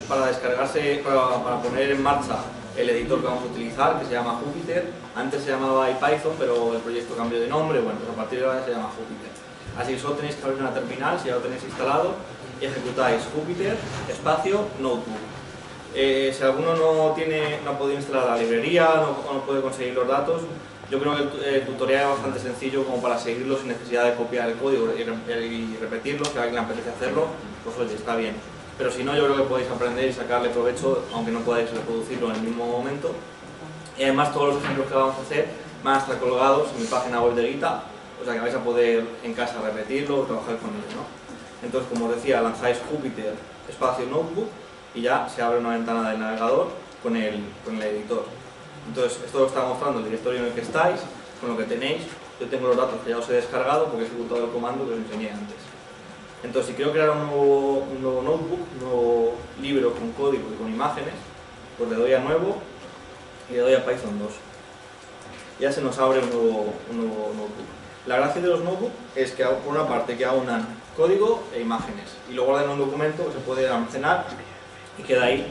para descargarse, para poner en marcha el editor que vamos a utilizar, que se llama Jupyter. Antes se llamaba IPython, pero el proyecto cambió de nombre. Bueno, pues a partir de ahora se llama Jupyter. Así que solo tenéis que abrir una terminal, si ya lo tenéis instalado, y ejecutáis Jupyter, espacio, notebook. Si alguno no ha podido instalar la librería o no puede conseguir los datos, yo creo que el tutorial es bastante sencillo como para seguirlo sin necesidad de copiar el código y repetirlo. Si a alguien le apetece hacerlo, pues oye, está bien. Pero si no, yo creo que podéis aprender y sacarle provecho, aunque no podáis reproducirlo en el mismo momento. Y además todos los ejemplos que vamos a hacer van a estar colgados en mi página web de GitHub, o sea que vais a poder en casa repetirlo o trabajar con ello, ¿no? Entonces, como os decía, lanzáis Jupyter, espacio, notebook, y ya se abre una ventana del navegador con el editor. Entonces, esto lo está mostrando el directorio en el que estáis, con lo que tenéis. Yo tengo los datos que ya os he descargado porque he ejecutado el comando que os enseñé antes. Entonces, si quiero crear un nuevo notebook, un nuevo libro con código y con imágenes, pues le doy a nuevo y le doy a Python 2. Ya se nos abre un nuevo notebook. La gracia de los notebooks es que, por una parte, que aunan código e imágenes y lo guardan en un documento que se puede almacenar y queda ahí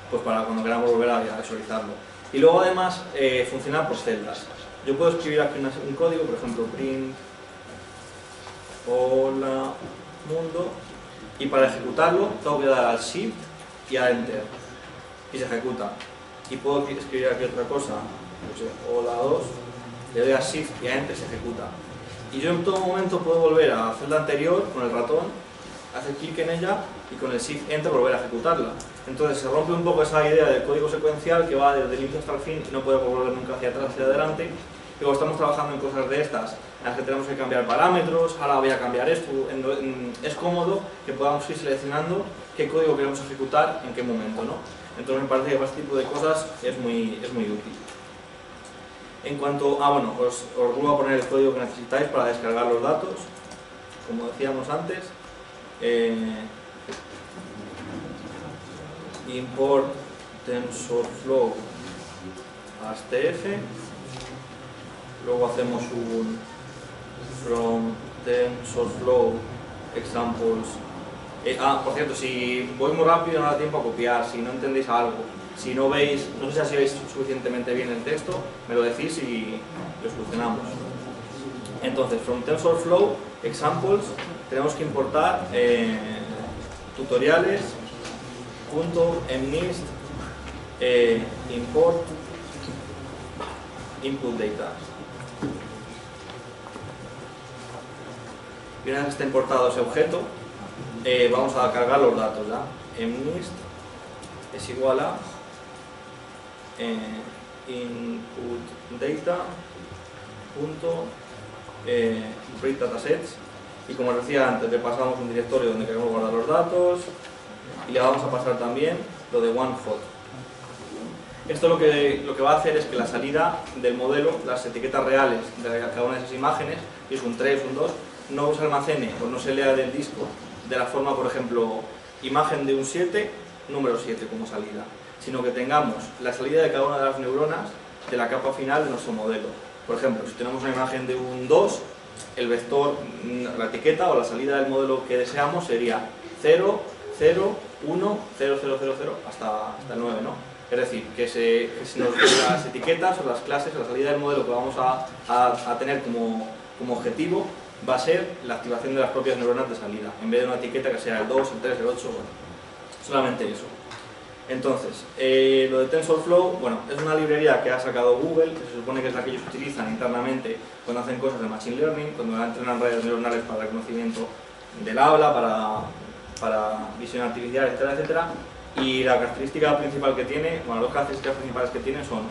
pues para cuando queramos volver a visualizarlo. Y luego además funciona por celdas. Yo puedo escribir aquí un código, por ejemplo, print hola mundo, y para ejecutarlo tengo que dar al shift y a enter y se ejecuta. Y puedo escribir aquí otra cosa, pues, hola 2, le doy a shift y a enter y se ejecuta. Y yo en todo momento puedo volver a la celda anterior con el ratón, hacer clic en ella y con el shift enter volver a ejecutarla. Entonces se rompe un poco esa idea del código secuencial que va desde el inicio hasta el fin y no puede volver nunca hacia atrás, hacia adelante. Y luego estamos trabajando en cosas de estas, en las que tenemos que cambiar parámetros, ahora voy a cambiar esto. Es cómodo que podamos ir seleccionando qué código queremos ejecutar en qué momento, ¿no? Entonces me parece que para este tipo de cosas es muy útil. En cuanto bueno, os vuelvo a poner el código que necesitáis para descargar los datos, como decíamos antes. Import TensorFlow HTF, luego hacemos un from TensorFlow examples. Por cierto, si voy muy rápido no da tiempo a copiar, si no entendéis algo, si no veis, no sé si veis suficientemente bien el texto, me lo decís y lo solucionamos. Entonces, from TensorFlow examples tenemos que importar tutoriales.mnist import input data. Y una vez que está importado ese objeto, vamos a cargar los datos. ¿Ya? Mnist es igual a input data .read datasets, y como os decía antes, le pasamos un directorio donde queremos guardar los datos y le vamos a pasar también lo de OneHot. Esto lo que va a hacer es que la salida del modelo, las etiquetas reales de cada una de esas imágenes, si es un 3, un 2, no se almacene o no se lea del disco de la forma, por ejemplo, imagen de un 7, número 7 como salida, sino que tengamos la salida de cada una de las neuronas de la capa final de nuestro modelo. Por ejemplo, si tenemos una imagen de un 2, el vector, la etiqueta o la salida del modelo que deseamos sería 0, 0, 1, 0, 0, 0, 0 hasta el 9, ¿no? Es decir, que las etiquetas o las clases o la salida del modelo que vamos a tener como objetivo va a ser la activación de las propias neuronas de salida, en vez de una etiqueta que sea el 2, el 3, el 8, bueno, solamente eso. Entonces, lo de TensorFlow, bueno, es una librería que ha sacado Google, que se supone que es la que ellos utilizan internamente cuando hacen cosas de Machine Learning, cuando entrenan redes neuronales para reconocimiento del habla, para visión artificial, etcétera, etcétera. Y la característica principal que tiene, bueno, las dos características principales que tiene son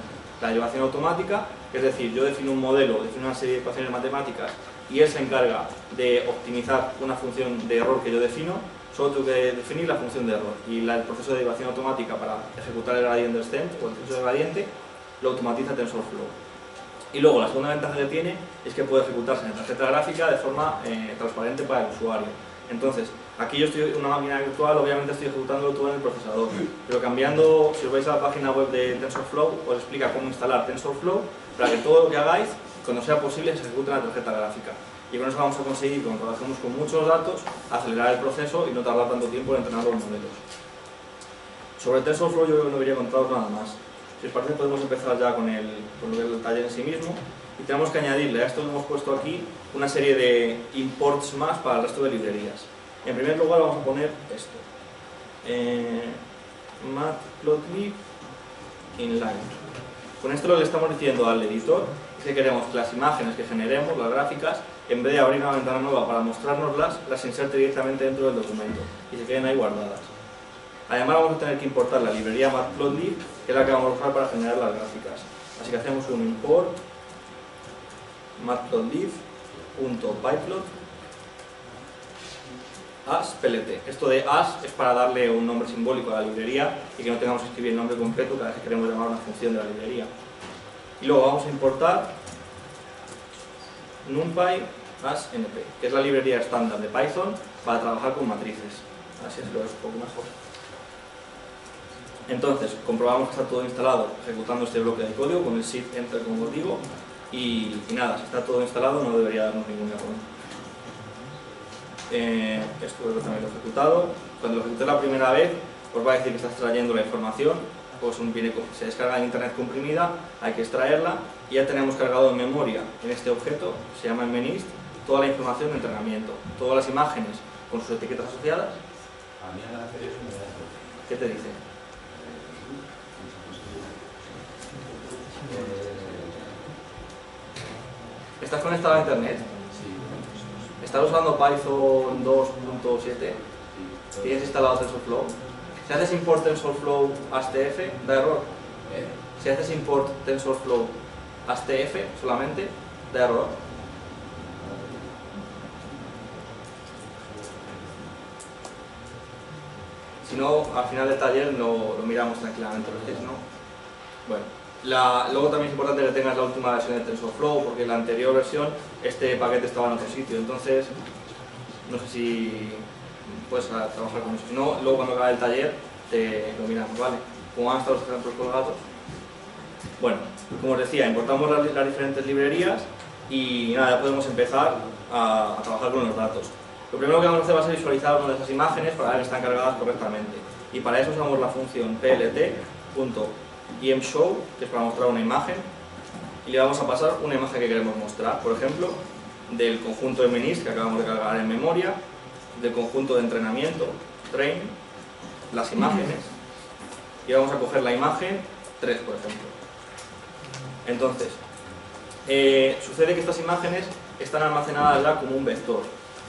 la derivación automática, es decir, yo defino un modelo, defino una serie de ecuaciones matemáticas y él se encarga de optimizar una función de error que yo defino. Solo tengo que definir la función de error y el proceso de derivación automática para ejecutar el gradiente descent o el proceso de gradiente lo automatiza TensorFlow. Y luego la segunda ventaja que tiene es que puede ejecutarse en tarjeta gráfica de forma transparente para el usuario. Entonces, aquí yo estoy en una máquina virtual, obviamente estoy ejecutándolo todo en el procesador, pero cambiando, si os vais a la página web de TensorFlow, os explica cómo instalar TensorFlow para que todo lo que hagáis, cuando sea posible, se ejecute en la tarjeta gráfica. Y con eso vamos a conseguir, cuando trabajemos con muchos datos, acelerar el proceso y no tardar tanto tiempo en entrenar los modelos. Sobre TensorFlow yo creo que no debería contaros nada más. Si os parece podemos empezar ya con el taller en sí mismo y tenemos que añadirle a esto que hemos puesto aquí una serie de imports más para el resto de librerías. En primer lugar vamos a poner esto, matplotlib inline. Con esto lo que le estamos diciendo al editor es que queremos que las imágenes que generemos, las gráficas, en vez de abrir una ventana nueva para mostrárnoslas, las inserte directamente dentro del documento y se queden ahí guardadas. Además vamos a tener que importar la librería matplotlib, que es la que vamos a usar para generar las gráficas. Así que hacemos un import matplotlib.pyplot as plt. Esto de as es para darle un nombre simbólico a la librería y que no tengamos que escribir el nombre completo cada vez que queremos llamar una función de la librería. Y luego vamos a importar numpy as np, que es la librería estándar de Python para trabajar con matrices. Así es, lo es un poco mejor. Entonces, comprobamos que está todo instalado ejecutando este bloque de código con el shift enter, como os digo, y nada, si está todo instalado no debería darnos ningún error. Esto es también lo he ejecutado. Cuando lo ejecute la primera vez, os va a decir que está extrayendo la información, pues se descarga en internet comprimida, hay que extraerla y ya tenemos cargado en memoria en este objeto, se llama MNIST, toda la información de entrenamiento, todas las imágenes con sus etiquetas asociadas. A mí al hacer eso me da error. ¿Qué te dice? ¿Estás conectado a internet? Sí. ¿Estás usando Python 2.7? ¿Tienes instalado TensorFlow? Si haces import TensorFlow as TF, da error. Si haces import TensorFlow as TF solamente, da error. Si no, al final del taller lo miramos tranquilamente, ¿no? Bueno. Luego también es importante que tengas la última versión de TensorFlow, porque en la anterior versión este paquete estaba en otro sitio, entonces no sé si puedes trabajar con eso. Si no, luego cuando acabe el taller te lo miramos, ¿vale? ¿Cómo van a estar los ejemplos colgados? Bueno, como os decía, importamos las diferentes librerías y nada, ya podemos empezar a trabajar con los datos. Lo primero que vamos a hacer va a ser visualizar una de esas imágenes para ver que están cargadas correctamente, y para eso usamos la función plt.emShow, que es para mostrar una imagen, y le vamos a pasar una imagen que queremos mostrar, por ejemplo, del conjunto de MNIST que acabamos de cargar en memoria, del conjunto de entrenamiento, train, las imágenes, y vamos a coger la imagen 3, por ejemplo. Entonces, sucede que estas imágenes están almacenadas ya como un vector.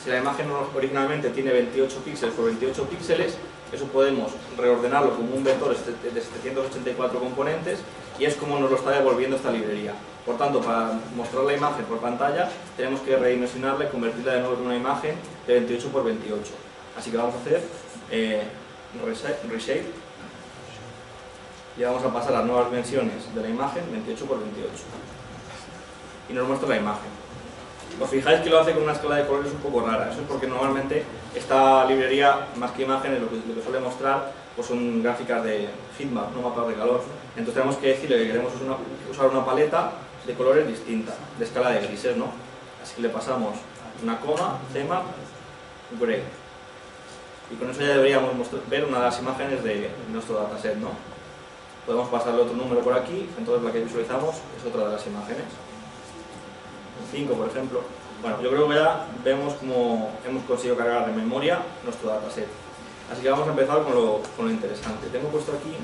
Si la imagen originalmente tiene 28 píxeles por 28 píxeles, eso podemos reordenarlo como un vector de 784 componentes, y es como nos lo está devolviendo esta librería. Por tanto, para mostrar la imagen por pantalla, tenemos que redimensionarla y convertirla de nuevo en una imagen de 28 por 28. Así que vamos a hacer reshape y vamos a pasar las nuevas dimensiones de la imagen 28 por 28 y nos muestra la imagen. Os fijáis que lo hace con una escala de colores un poco rara. Eso es porque normalmente esta librería, más que imágenes, lo que suele mostrar pues son gráficas de feedback, no mapas de calor. Entonces tenemos que decirle que queremos usar una paleta de colores distinta, de escala de grises, ¿no? Así que le pasamos una coma, CMap, gray. Y con eso ya deberíamos ver una de las imágenes de nuestro dataset, ¿no? Podemos pasarle otro número por aquí, entonces la que visualizamos es otra de las imágenes. 5, por ejemplo. Bueno, yo creo que ya vemos cómo hemos conseguido cargar de memoria nuestro dataset. Así que vamos a empezar con lo interesante. Tengo puesto aquí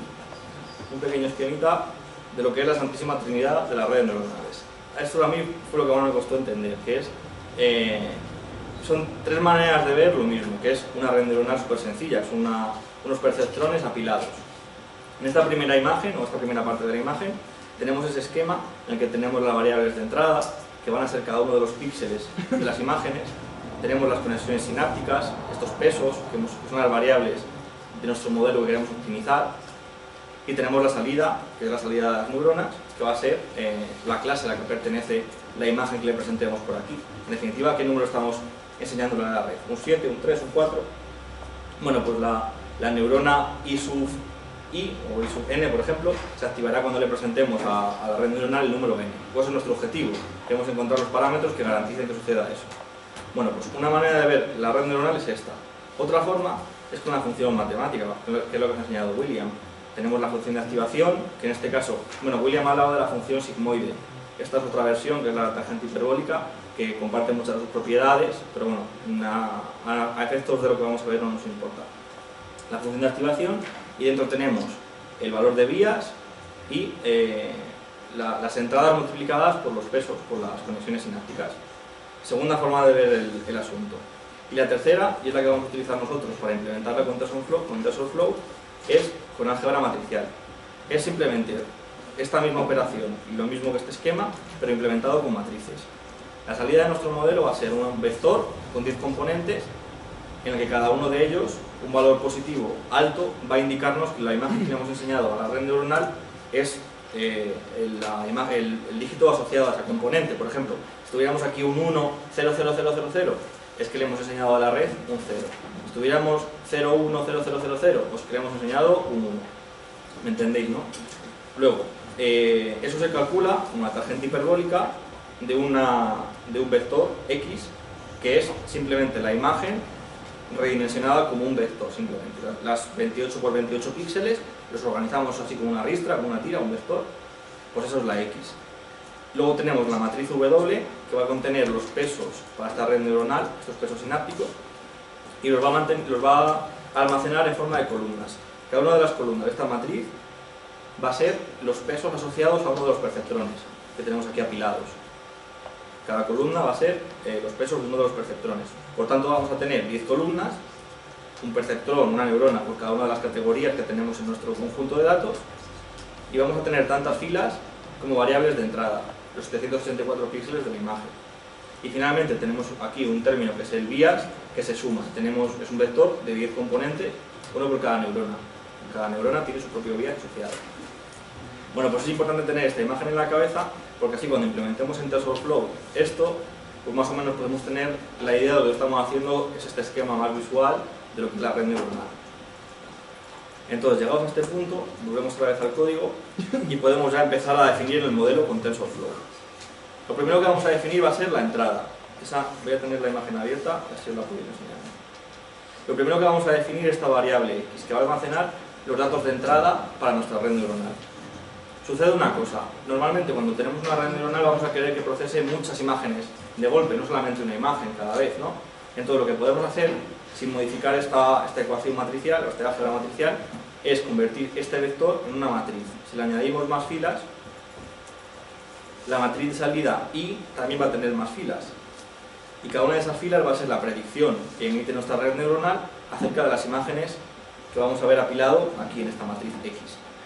un pequeño esquemita de lo que es la santísima trinidad de las redes neuronales. Esto a mí fue lo que más me costó entender, que es son 3 maneras de ver lo mismo, que es una red neuronal súper sencilla, son unos perceptrones apilados. En esta primera imagen, o esta primera parte de la imagen, tenemos ese esquema en el que tenemos las variables de entrada, que van a ser cada uno de los píxeles de las imágenes. Tenemos las conexiones sinápticas, estos pesos, que son las variables de nuestro modelo que queremos optimizar. Y tenemos la salida, que es la salida de las neuronas, que va a ser la clase a la que pertenece la imagen que le presentemos por aquí. En definitiva, ¿qué número estamos enseñándole a la red? ¿Un 7, un 3, un 4? Bueno, pues la neurona I sub I o I sub n, por ejemplo, se activará cuando le presentemos a la red neuronal el número n. Pues ese es nuestro objetivo. Queremos encontrar los parámetros que garanticen que suceda eso. Bueno, pues una manera de ver la red neuronal es esta. Otra forma es con una función matemática, que es lo que nos ha enseñado William. Tenemos la función de activación, que en este caso, bueno, William ha hablado de la función sigmoide. Esta es otra versión, que es la tangente hiperbólica, que comparte muchas de sus propiedades, pero bueno, a efectos de lo que vamos a ver no nos importa. La función de activación, y dentro tenemos el valor de vías y las entradas multiplicadas por los pesos, por las conexiones sinápticas. Segunda forma de ver el asunto. Y la tercera, y es la que vamos a utilizar nosotros para implementarla con TensorFlow, es con álgebra matricial. Es simplemente esta misma operación y lo mismo que este esquema, pero implementado con matrices. La salida de nuestro modelo va a ser un vector con 10 componentes, en el que cada uno de ellos, un valor positivo alto, va a indicarnos que la imagen que le hemos enseñado a la red neuronal es el dígito asociado a esa componente. Por ejemplo, si tuviéramos aquí un 1, 0, 0, 0, 0, 0, es que le hemos enseñado a la red un 0. Si tuviéramos 0, 1, 0, 0, 0, 0, pues que le hemos enseñado un 1. ¿Me entendéis, no? Luego, eso se calcula con una tangente hiperbólica de un vector X, que es simplemente la imagen redimensionada como un vector, simplemente. Las 28 por 28 píxeles los organizamos así como una ristra, como una tira, un vector, pues eso es la X. Luego tenemos la matriz W, que va a contener los pesos para esta red neuronal, estos pesos sinápticos, y los va a almacenar en forma de columnas. Cada una de las columnas de esta matriz va a ser los pesos asociados a uno de los perceptrones que tenemos aquí apilados. Cada columna va a ser los pesos de uno de los perceptrones. Por tanto, vamos a tener 10 columnas, un perceptrón, una neurona por cada una de las categorías que tenemos en nuestro conjunto de datos, y vamos a tener tantas filas como variables de entrada, los 784 píxeles de la imagen. Y finalmente tenemos aquí un término que es el bias, que se suma. Es un vector de 10 componentes, uno por cada neurona. Cada neurona tiene su propio bias asociado. Bueno, pues es importante tener esta imagen en la cabeza, porque así cuando implementemos en TensorFlow esto, pues más o menos podemos tener la idea de lo que estamos haciendo, que es este esquema más visual de lo que es la red neuronal. Entonces, llegados a este punto, volvemos otra vez al código y podemos ya empezar a definir el modelo con TensorFlow. Lo primero que vamos a definir va a ser la entrada. Esa, voy a tener la imagen abierta, así os la podéis enseñar. Lo primero que vamos a definir es esta variable X, que va a almacenar los datos de entrada para nuestra red neuronal. Sucede una cosa, normalmente cuando tenemos una red neuronal vamos a querer que procese muchas imágenes de golpe, no solamente una imagen cada vez, ¿no? Entonces lo que podemos hacer, sin modificar esta ecuación matricial, o esta álgebra matricial, es convertir este vector en una matriz. Si le añadimos más filas, la matriz de salida I también va a tener más filas. Y cada una de esas filas va a ser la predicción que emite nuestra red neuronal acerca de las imágenes que vamos a ver apilado aquí en esta matriz X.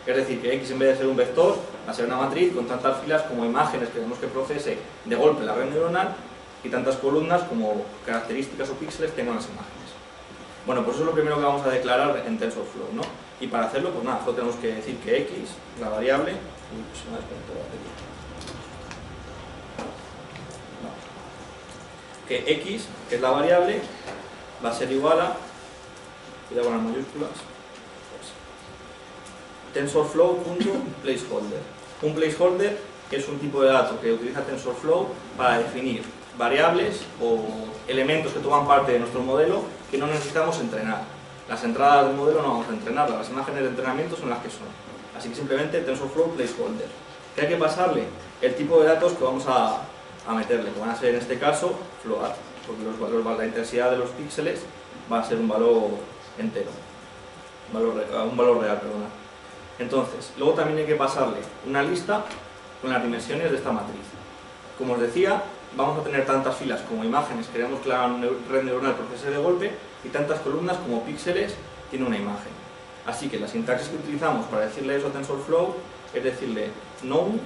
Es decir, que X en vez de ser un vector, va a ser una matriz con tantas filas como imágenes que queremos que procese de golpe la red neuronal y tantas columnas como características o píxeles tengan las imágenes. Bueno, pues eso es lo primero que vamos a declarar en TensorFlow, ¿no? Y para hacerlo, pues nada, solo tenemos que decir que X, la variable... Uy, pues se me ha desconectado la batería. No. Que X, que es la variable, va a ser igual a... Cuidado con las mayúsculas. TensorFlow.placeholder. Un placeholder es un tipo de dato que utiliza TensorFlow para definir variables o elementos que toman parte de nuestro modelo que no necesitamos entrenar. Las entradas del modelo no vamos a entrenarlas, las imágenes de entrenamiento son las que son. Así que simplemente TensorFlow placeholder. ¿Qué hay que pasarle? El tipo de datos que vamos a meterle, que van a ser en este caso float, porque la intensidad de los píxeles va a ser un valor entero, un valor real, perdona. Entonces, luego también hay que pasarle una lista con las dimensiones de esta matriz. Como os decía, vamos a tener tantas filas como imágenes que queremos que la red neuronal procese de golpe y tantas columnas como píxeles tiene una imagen. Así que la sintaxis que utilizamos para decirle eso a TensorFlow es decirle known,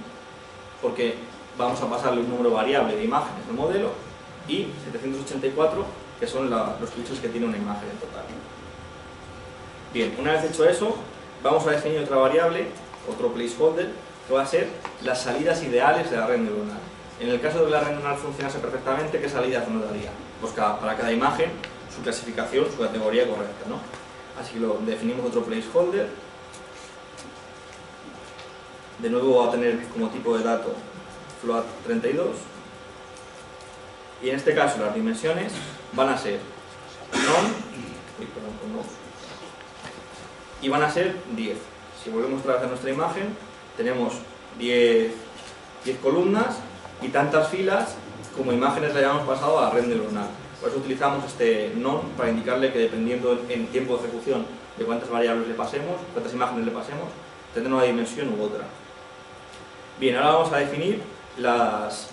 porque vamos a pasarle un número variable de imágenes del modelo, y 784, que son los píxeles que tiene una imagen en total. Bien, una vez hecho eso, vamos a definir otra variable, otro placeholder, que va a ser las salidas ideales de la red neuronal. En el caso de que la red neuronal funcionase perfectamente, ¿qué salidas nos daría? Pues para cada imagen, su clasificación, su categoría correcta, ¿no? Así que lo definimos otro placeholder. De nuevo va a tener como tipo de dato float32. Y en este caso las dimensiones van a ser non, y van a ser 10. Si volvemos otra vez a nuestra imagen, tenemos 10 columnas y tantas filas como imágenes le hayamos pasado a la red neuronal. Por eso utilizamos este non para indicarle que dependiendo en tiempo de ejecución de cuántas variables le pasemos, cuántas imágenes le pasemos, tendrá una dimensión u otra. Bien, ahora vamos a definir las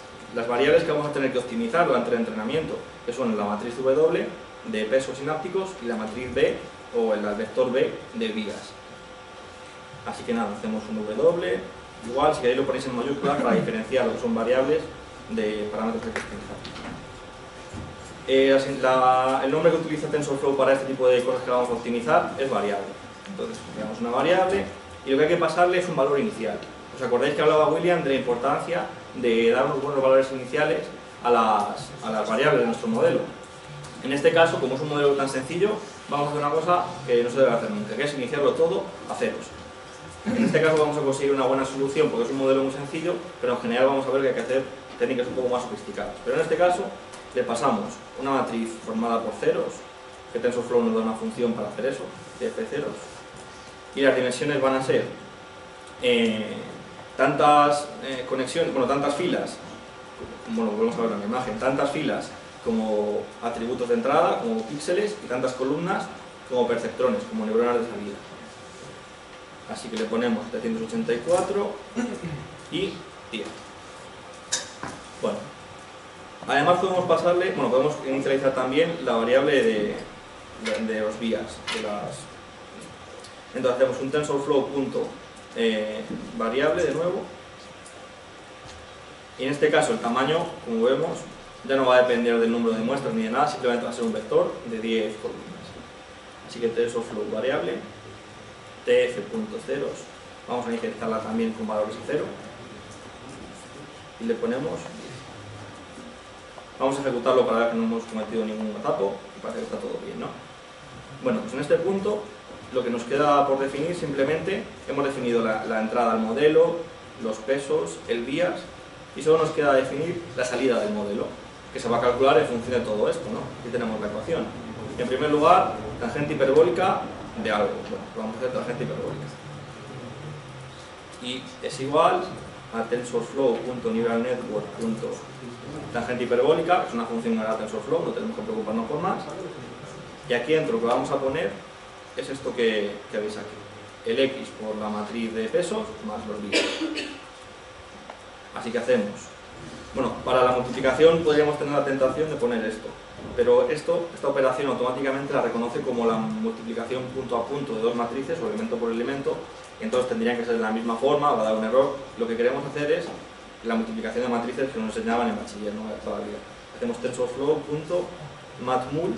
variables que vamos a tener que optimizar durante el entrenamiento, que son la matriz W de pesos sinápticos y la matriz B o el vector B de vías. Así que nada, hacemos un W, igual si queréis lo ponéis en mayúsculas para diferenciar lo que son variables de parámetros de optimizar. El nombre que utiliza TensorFlow para este tipo de cosas que vamos a optimizar es variable. Entonces, creamos una variable y lo que hay que pasarle es un valor inicial. ¿Os acordáis que hablaba William de la importancia de dar unos buenos valores iniciales a las variables de nuestro modelo? En este caso, como es un modelo tan sencillo, vamos a hacer una cosa que no se debe hacer nunca, que es iniciarlo todo a ceros. En este caso vamos a conseguir una buena solución porque es un modelo muy sencillo, pero en general vamos a ver que hay que hacer técnicas un poco más sofisticadas. Pero en este caso le pasamos una matriz formada por ceros, que TensorFlow nos da una función para hacer eso, de f ceros, y las dimensiones van a ser tantas conexiones, bueno, tantas filas, bueno, volvemos a ver en la imagen, tantas filas como atributos de entrada, como píxeles, y tantas columnas como perceptrones, como neuronas de salida. Así que le ponemos 784 y 10. Bueno, además podemos pasarle, bueno, podemos inicializar también la variable de los vías. Entonces hacemos un TensorFlow.variable de nuevo. Y en este caso el tamaño, como vemos, ya no va a depender del número de muestras ni de nada, simplemente va a ser un vector de 10 columnas. Así que TensorFlow variable tf.ceros, vamos a inicializarla también con valores de 0 y le ponemos 10. Vamos a ejecutarlo para ver que no hemos cometido ningún gazapo y parece que está todo bien, ¿no? Bueno, pues en este punto lo que nos queda por definir simplemente, hemos definido la entrada al modelo, los pesos, el vías, y solo nos queda definir la salida del modelo, que se va a calcular en función de todo esto, ¿no? Aquí tenemos la ecuación. En primer lugar, tangente hiperbólica de algo. Bueno, vamos a hacer tangente hiperbólica. Y es igual a TensorFlow.neuralNetwork.tangente hiperbólica, que es una función de TensorFlow, no tenemos que preocuparnos por más. Y aquí dentro lo que vamos a poner es esto que veis aquí. El X por la matriz de pesos más los vías. Así que hacemos. Bueno, para la multiplicación podríamos tener la tentación de poner esto. Pero esta operación automáticamente la reconoce como la multiplicación punto a punto de dos matrices o elemento por elemento, y entonces tendrían que ser de la misma forma, va a dar un error. Lo que queremos hacer es la multiplicación de matrices que nos enseñaban en bachiller, ¿no? Todavía. Hacemos TensorFlow.matmul,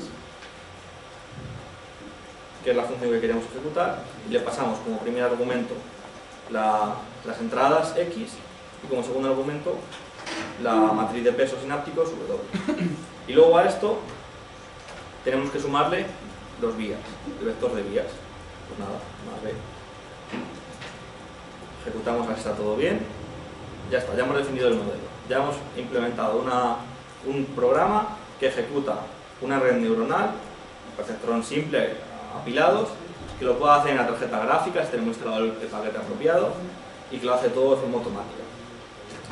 que es la función que queremos ejecutar, y le pasamos como primer argumento las entradas X y como segundo argumento la matriz de pesos sinápticos W. Y luego a esto tenemos que sumarle los vías, el vector de vías. Pues nada, más B. Ejecutamos a ver si está todo bien. Ya está, ya hemos definido el modelo. Ya hemos implementado un programa que ejecuta una red neuronal, perceptrón simple, apilados, que lo puede hacer en la tarjeta gráfica si tenemos instalado el paquete apropiado y que lo hace todo de forma automática.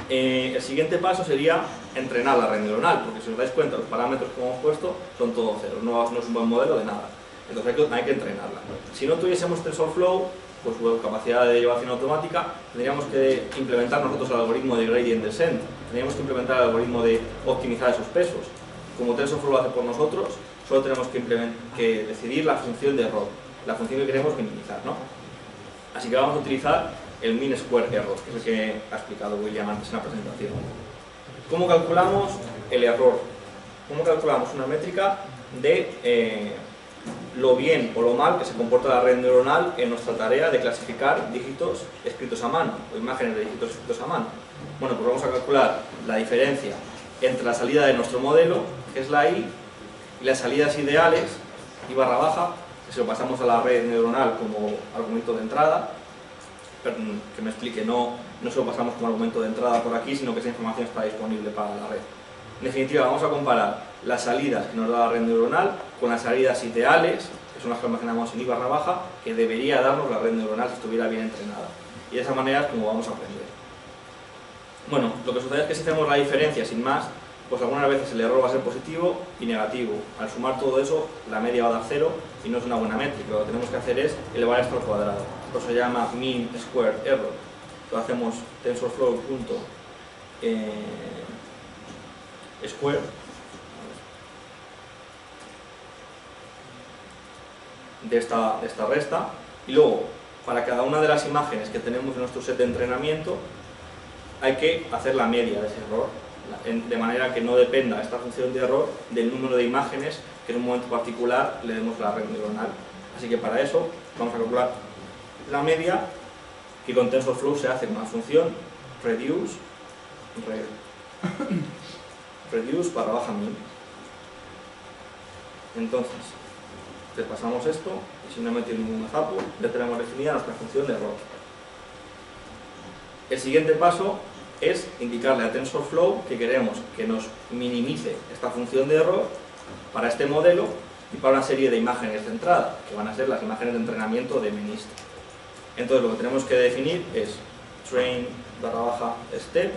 El siguiente paso sería entrenar la red neuronal, porque si os dais cuenta los parámetros que hemos puesto son todos ceros, no es un buen modelo de nada. Entonces hay que entrenarla. Si no tuviésemos TensorFlow, pues su capacidad de derivación automática, tendríamos que implementar nosotros el algoritmo de gradient descent, tendríamos que implementar el algoritmo de optimizar esos pesos. Como TensorFlow lo hace por nosotros, solo tenemos que decidir la función de error, la función que queremos minimizar, ¿no? Así que vamos a utilizar el mean square error, que es el que ha explicado William antes en la presentación. ¿Cómo calculamos el error? ¿Cómo calculamos una métrica de lo bien o lo mal que se comporta la red neuronal en nuestra tarea de clasificar dígitos escritos a mano o imágenes de dígitos escritos a mano? Bueno, pues vamos a calcular la diferencia entre la salida de nuestro modelo, que es la I, y las salidas ideales, I barra baja, que se lo pasamos a la red neuronal como argumento de entrada. Que me explique, no se lo pasamos como argumento de entrada por aquí, sino que esa información está disponible para la red. En definitiva, vamos a comparar las salidas que nos da la red neuronal con las salidas ideales, que son las que almacenamos en i/, que debería darnos la red neuronal si estuviera bien entrenada. Y de esa manera es como vamos a aprender. Bueno, lo que sucede es que si hacemos la diferencia sin más, pues algunas veces el error va a ser positivo y negativo. Al sumar todo eso, la media va a dar 0 y no es una buena métrica. Lo que tenemos que hacer es elevar esto al cuadrado. Esto se llama mean squared error. Lo hacemos TensorFlow.square de esta resta, y luego para cada una de las imágenes que tenemos en nuestro set de entrenamiento hay que hacer la media de ese error, de manera que no dependa esta función de error del número de imágenes que en un momento particular le demos a la red neuronal. Así que para eso vamos a calcular la media, que con TensorFlow se hace con una función reduce /min. Entonces, pasamos esto, y si no he metido ningún zapo, ya tenemos definida nuestra función de error. El siguiente paso es indicarle a TensorFlow que queremos que nos minimice esta función de error para este modelo y para una serie de imágenes de entrada, que van a ser las imágenes de entrenamiento de MNIST. Entonces lo que tenemos que definir es train/step,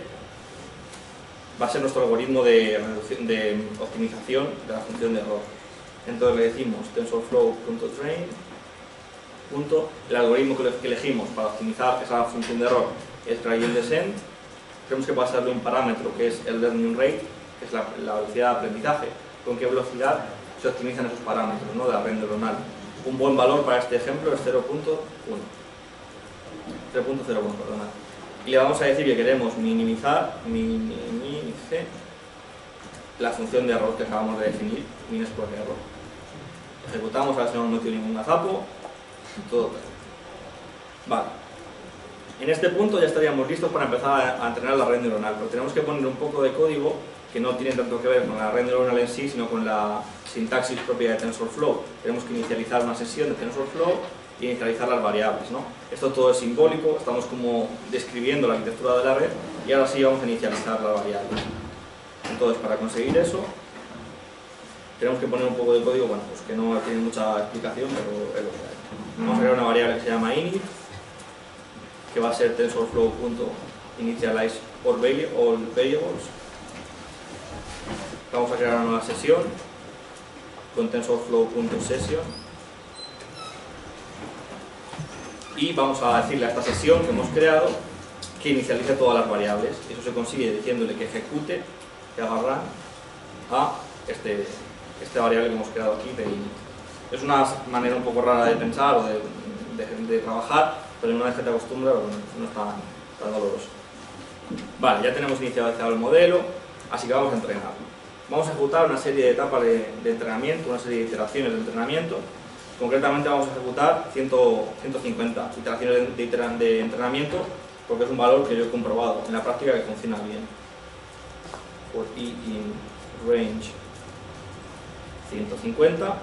va a ser nuestro algoritmo de optimización de la función de error. Entonces le decimos TensorFlow.train. El algoritmo que elegimos para optimizar esa función de error es gradient descent. Tenemos que pasarle un parámetro que es el learning rate, que es la velocidad de aprendizaje, con qué velocidad se optimizan esos parámetros, ¿no?, de la red neuronal. Un buen valor para este ejemplo es 0.01. Y le vamos a decir que queremos minimice la función de error que acabamos de definir, mean squared error. Ejecutamos, a ver si no hemos metido ningún gazapo, todo perfecto. Vale. En este punto ya estaríamos listos para empezar a entrenar la red neuronal, pero tenemos que poner un poco de código que no tiene tanto que ver con la red neuronal en sí, sino con la sintaxis propia de TensorFlow. Tenemos que inicializar una sesión de TensorFlow y inicializar las variables, ¿no? Esto todo es simbólico, estamos como describiendo la arquitectura de la red y ahora sí vamos a inicializar las variables. Entonces, para conseguir eso, tenemos que poner un poco de código, bueno, pues que no tiene mucha explicación, pero es lo que hay. Vamos a crear una variable que se llama init, que va a ser TensorFlow.initialize all variables. Vamos a crear una nueva sesión con TensorFlow.session y vamos a decirle a esta sesión que hemos creado que inicialice todas las variables. Eso se consigue diciéndole que ejecute, que haga run a esta variable que hemos creado aquí de init. Es una manera un poco rara de pensar o de trabajar, pero una vez que te acostumbras, bueno, no es tan doloroso. Vale, ya tenemos inicializado el modelo, así que vamos a entrenarlo. Vamos a ejecutar una serie de etapas de entrenamiento, una serie de iteraciones de entrenamiento. Concretamente vamos a ejecutar 150 iteraciones de entrenamiento, porque es un valor que yo he comprobado en la práctica que funciona bien. For i in range 150.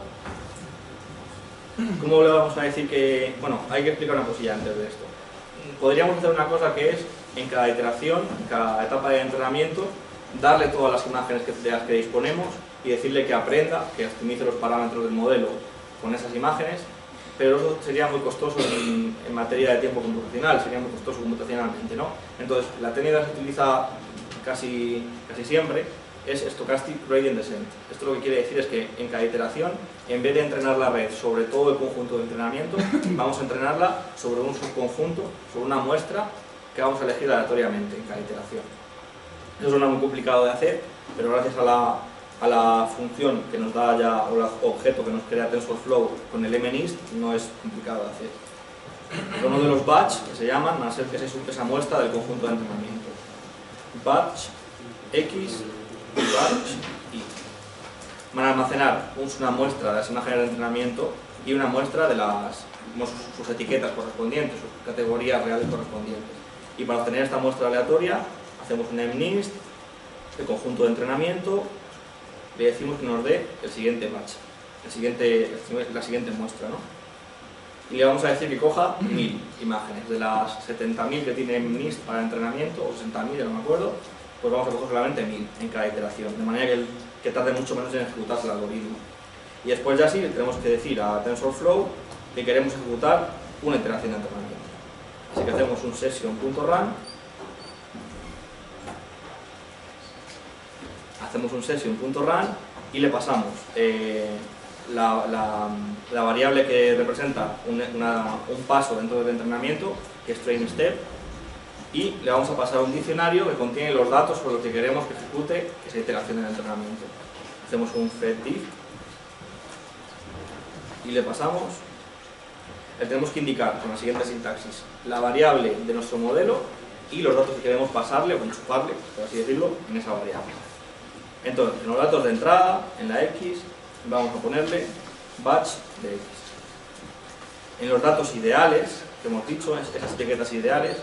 ¿Cómo le vamos a decir que...? Bueno, hay que explicar una cosilla antes de esto. Podríamos hacer una cosa que es, en cada iteración, en cada etapa de entrenamiento, darle todas las imágenes de las que disponemos y decirle que aprenda, que optimice los parámetros del modelo con esas imágenes, pero eso sería muy costoso en materia de tiempo computacional, sería muy costoso computacionalmente, ¿no? Entonces, la técnica que se utiliza casi siempre es Stochastic Gradient Descent. Esto lo que quiere decir es que en cada iteración, en vez de entrenar la red sobre todo el conjunto de entrenamiento, vamos a entrenarla sobre un subconjunto, sobre una muestra que vamos a elegir aleatoriamente en cada iteración. Eso suena muy complicado de hacer, pero gracias a la función que nos da ya, o el objeto que nos crea TensorFlow con el MNIST, no es complicado de hacer. Uno de los batch que se llaman van a ser esa muestra del conjunto de entrenamiento. Batch X y batch Y. Van a almacenar una muestra de las imágenes de entrenamiento y una muestra de sus etiquetas correspondientes, sus categorías reales correspondientes. Y para obtener esta muestra aleatoria, hacemos un MNIST, el conjunto de entrenamiento, le decimos que nos dé el siguiente batch, la siguiente muestra, ¿no? Y le vamos a decir que coja 1000 imágenes. De las 70.000 que tiene MNIST para entrenamiento, o 60.000, ya no me acuerdo, pues vamos a coger solamente 1000 en cada iteración, de manera que tarde mucho menos en ejecutarse el algoritmo. Y después ya sí tenemos que decir a TensorFlow que queremos ejecutar una iteración de entrenamiento. Así que hacemos un session.run, y le pasamos la variable que representa un paso dentro del entrenamiento, que es trainStep, y le vamos a pasar un diccionario que contiene los datos sobre los que queremos que ejecute esa iteración del entrenamiento. Hacemos un fetDiff y le pasamos, le tenemos que indicar con la siguiente sintaxis la variable de nuestro modelo y los datos que queremos pasarle o enchufarle, por así decirlo, en esa variable. Entonces, en los datos de entrada, en la X, vamos a ponerle batch de X. En los datos ideales, que hemos dicho, esas etiquetas ideales,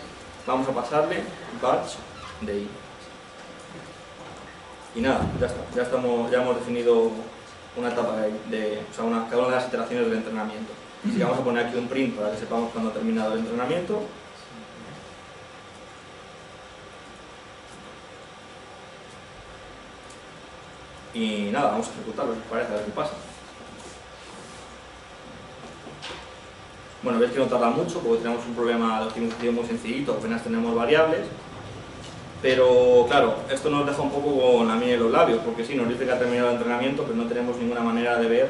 vamos a pasarle batch de Y. Y nada, ya está. Ya hemos definido una etapa cada una de las iteraciones del entrenamiento. Así que vamos a poner aquí un print para que sepamos cuándo ha terminado el entrenamiento. Y nada, vamos a ejecutarlo, si os parece, a ver qué pasa. Bueno, veis que no tarda mucho porque tenemos un problema de optimización muy sencillito, apenas tenemos variables. Pero claro, esto nos deja un poco con la miel en los labios, porque sí, nos dice que ha terminado el entrenamiento, pero no tenemos ninguna manera de ver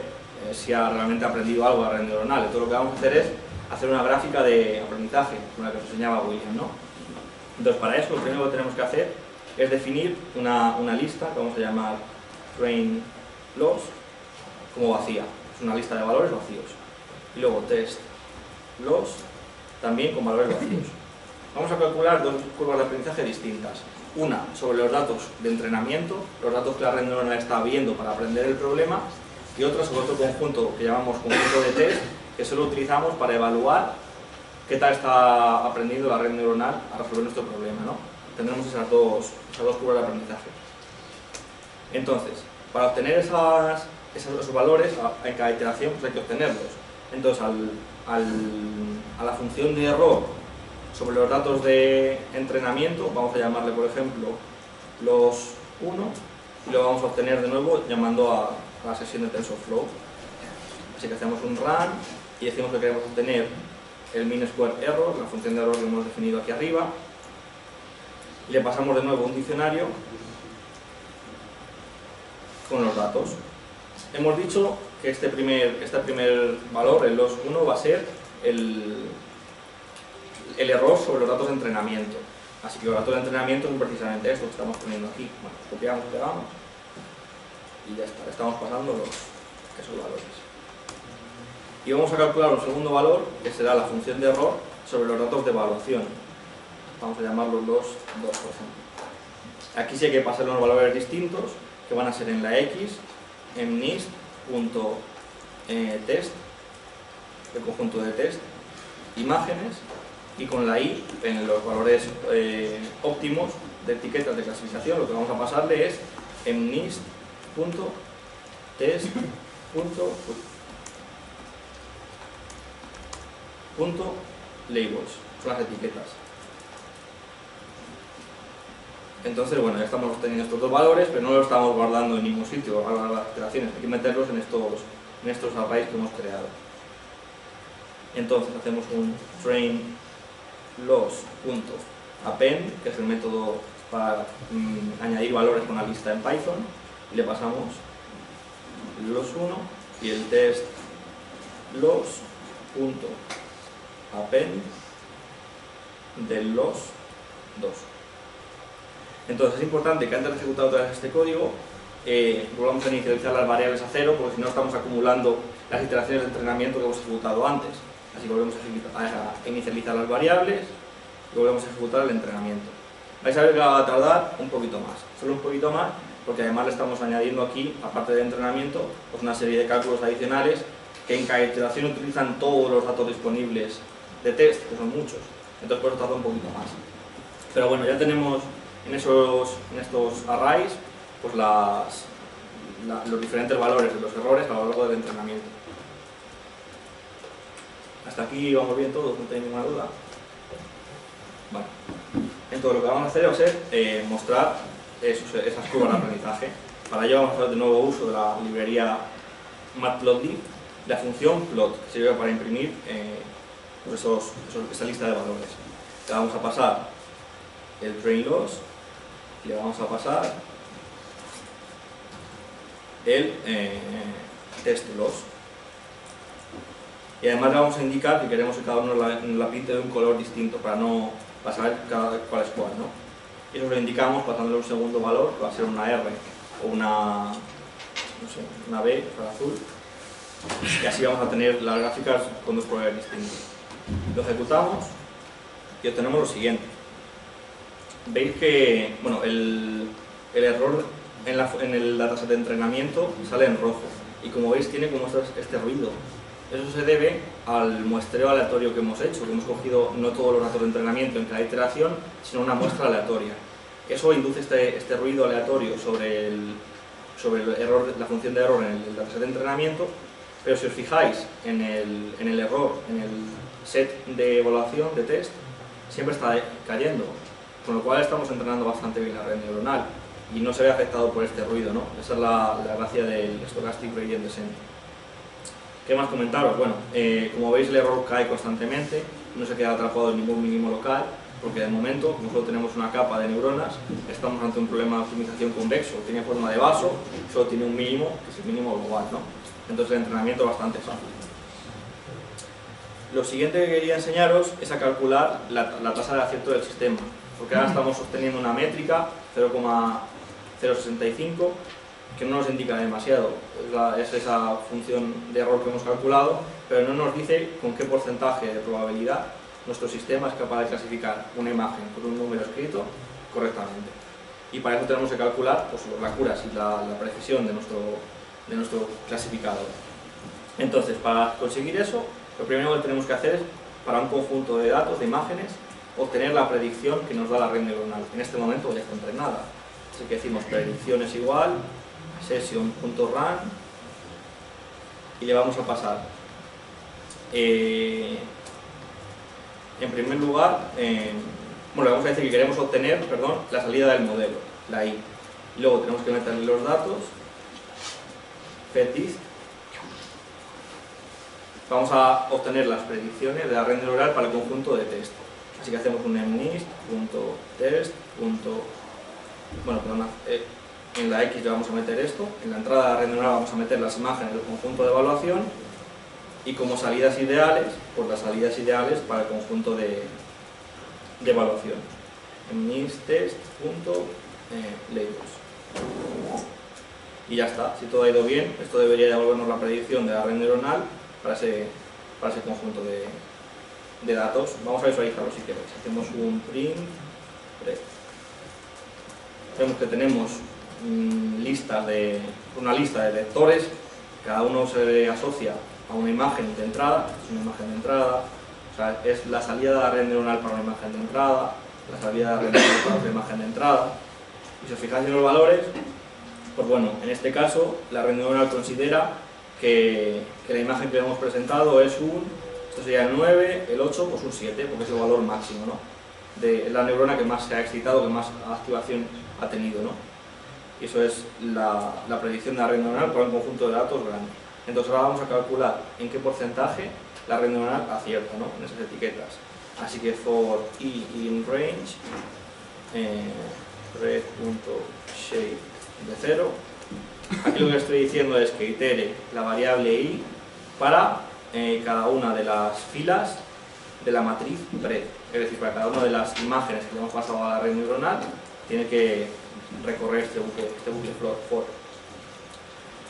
si ha realmente aprendido algo de la red neuronal. Entonces lo que vamos a hacer es hacer una gráfica de aprendizaje, como la que os enseñaba William, ¿no? Entonces para eso lo primero que tenemos que hacer es definir una lista que vamos a llamar train loss como vacía. Es una lista de valores vacíos. Y luego test loss también con valores vacíos. Vamos a calcular dos curvas de aprendizaje distintas. Una sobre los datos de entrenamiento, los datos que la red neuronal está viendo para aprender el problema, y otra sobre otro conjunto que llamamos conjunto de test, que solo utilizamos para evaluar qué tal está aprendiendo la red neuronal a resolver nuestro problema, ¿no? Tendremos esas dos curvas de aprendizaje. Entonces, para obtener esos valores en cada iteración, pues hay que obtenerlos. Entonces, a la función de error sobre los datos de entrenamiento, vamos a llamarle, por ejemplo, los 1, y lo vamos a obtener de nuevo llamando a la sesión de TensorFlow. Así que hacemos un run y decimos que queremos obtener el mean square error, la función de error que hemos definido aquí arriba, y le pasamos de nuevo un diccionario con los datos. Hemos dicho que este primer valor, el loss 1, va a ser el error sobre los datos de entrenamiento. Así que los datos de entrenamiento son precisamente esto que estamos poniendo aquí. Bueno, copiamos, pegamos y ya está, estamos pasando esos valores. Y vamos a calcular un segundo valor, que será la función de error sobre los datos de evaluación. Vamos a llamarlos los 2, por ejemplo. Aquí sí hay que pasar unos valores distintos, que van a ser en la X, en nist.test, el conjunto de test, imágenes, y con la Y, en los valores óptimos de etiquetas de clasificación, lo que vamos a pasarle es en nist.test. Labels, son las etiquetas. Entonces, bueno, ya estamos obteniendo estos dos valores, pero no los estamos guardando en ningún sitio a las iteraciones, hay que meterlos en estos arrays que hemos creado. Entonces hacemos un train loss.append, que es el método para añadir valores con una lista en Python, y le pasamos el loss1 y el test loss.append del loss2. Entonces es importante que antes de ejecutar otra vez este código volvamos a inicializar las variables a cero, porque si no estamos acumulando las iteraciones de entrenamiento que hemos ejecutado antes. Así que volvemos a inicializar las variables y volvemos a ejecutar el entrenamiento. Vais a ver que va a tardar un poquito más, solo un poquito más, porque además le estamos añadiendo aquí, aparte del entrenamiento, pues una serie de cálculos adicionales que en cada iteración utilizan todos los datos disponibles de test, que son muchos. Entonces por eso tarda un poquito más. Pero bueno, ya tenemos en estos arrays pues los diferentes valores de los errores a lo largo del entrenamiento. Hasta aquí vamos bien todos, no tenéis ninguna duda. Vale. Entonces lo que vamos a hacer va a ser mostrar esas curvas de aprendizaje. Para ello vamos a hacer de nuevo uso de la librería matplotlib la función plot, que sirve para imprimir esa lista de valores. Le vamos a pasar el train loss, le vamos a pasar el test loss. Y además le vamos a indicar que queremos que cada uno la pinte de un color distinto para saber cuál es cuál, ¿no? Y eso lo indicamos pasándole un segundo valor, que va a ser una R o una B para azul. Y así vamos a tener las gráficas con dos colores distintos. Lo ejecutamos y obtenemos lo siguiente. Veis que el error en el dataset de entrenamiento sale en rojo. Y como veis tiene como este ruido. Eso se debe al muestreo aleatorio que hemos hecho, que hemos cogido no todos los datos de entrenamiento en cada iteración, sino una muestra aleatoria. Eso induce este ruido aleatorio sobre la función de error en el dataset de entrenamiento, pero si os fijáis en el error, en el set de evaluación, de test, siempre está cayendo, con lo cual estamos entrenando bastante bien la red neuronal y no se ve afectado por este ruido, ¿no? Esa es la gracia del Stochastic Gradient Descent. ¿Qué más comentaros? Bueno, como veis el error cae constantemente, no se queda atrapado en ningún mínimo local, porque de momento, como solo tenemos una capa de neuronas, estamos ante un problema de optimización convexo, tiene forma de vaso, solo tiene un mínimo, que es el mínimo global, ¿no? Entonces el entrenamiento es bastante fácil. Lo siguiente que quería enseñaros es a calcular la tasa de acierto del sistema, porque ahora estamos obteniendo una métrica 0,065 que no nos indica demasiado, es esa función de error que hemos calculado, pero no nos dice con qué porcentaje de probabilidad nuestro sistema es capaz de clasificar una imagen con un número escrito correctamente. Y para eso tenemos que calcular pues, la accuracy, la precisión de nuestro clasificador. Entonces, para conseguir eso, lo primero que tenemos que hacer es, para un conjunto de datos, de imágenes, obtener la predicción que nos da la red neuronal. En este momento ya está entrenada. Así que decimos predicción es igual session.run y le vamos a pasar en primer lugar le vamos a decir que queremos obtener la salida del modelo, la I, y luego tenemos que meterle los datos fetdist. Vamos a obtener las predicciones de la red neuronal para el conjunto de test, así que hacemos un mnist.test. En la X le vamos a meter esto, en la entrada de la red neuronal vamos a meter las imágenes del conjunto de evaluación y como salidas ideales, pues las salidas ideales para el conjunto de evaluación. mnist.labels. Y ya está, si todo ha ido bien, esto debería devolvernos la predicción de la red neuronal para ese conjunto de datos. Vamos a visualizarlo si queréis. Hacemos un print. Vemos que tenemos una lista de vectores, cada uno se asocia a una imagen de entrada. Esta es una imagen de entrada, o sea, es la salida de la red neuronal para una imagen de entrada, la salida de la red neuronal para otra imagen de entrada. Y si os fijáis en los valores, pues bueno, en este caso la red neuronal considera que la imagen que le hemos presentado es esto sería el 9, el 8, pues un 7, porque es el valor máximo, ¿no? De la neurona que más se ha excitado, que más activación ha tenido, ¿no? Y eso es la predicción de la red neuronal para un conjunto de datos grande. Entonces ahora vamos a calcular en qué porcentaje la red neuronal acierta, ¿no? En esas etiquetas. Así que for i in range red.shape de 0. Aquí lo que estoy diciendo es que itere la variable i para cada una de las filas de la matriz breadth. Es decir, para cada una de las imágenes que le hemos pasado a la red neuronal tiene que recorrer este bucle for.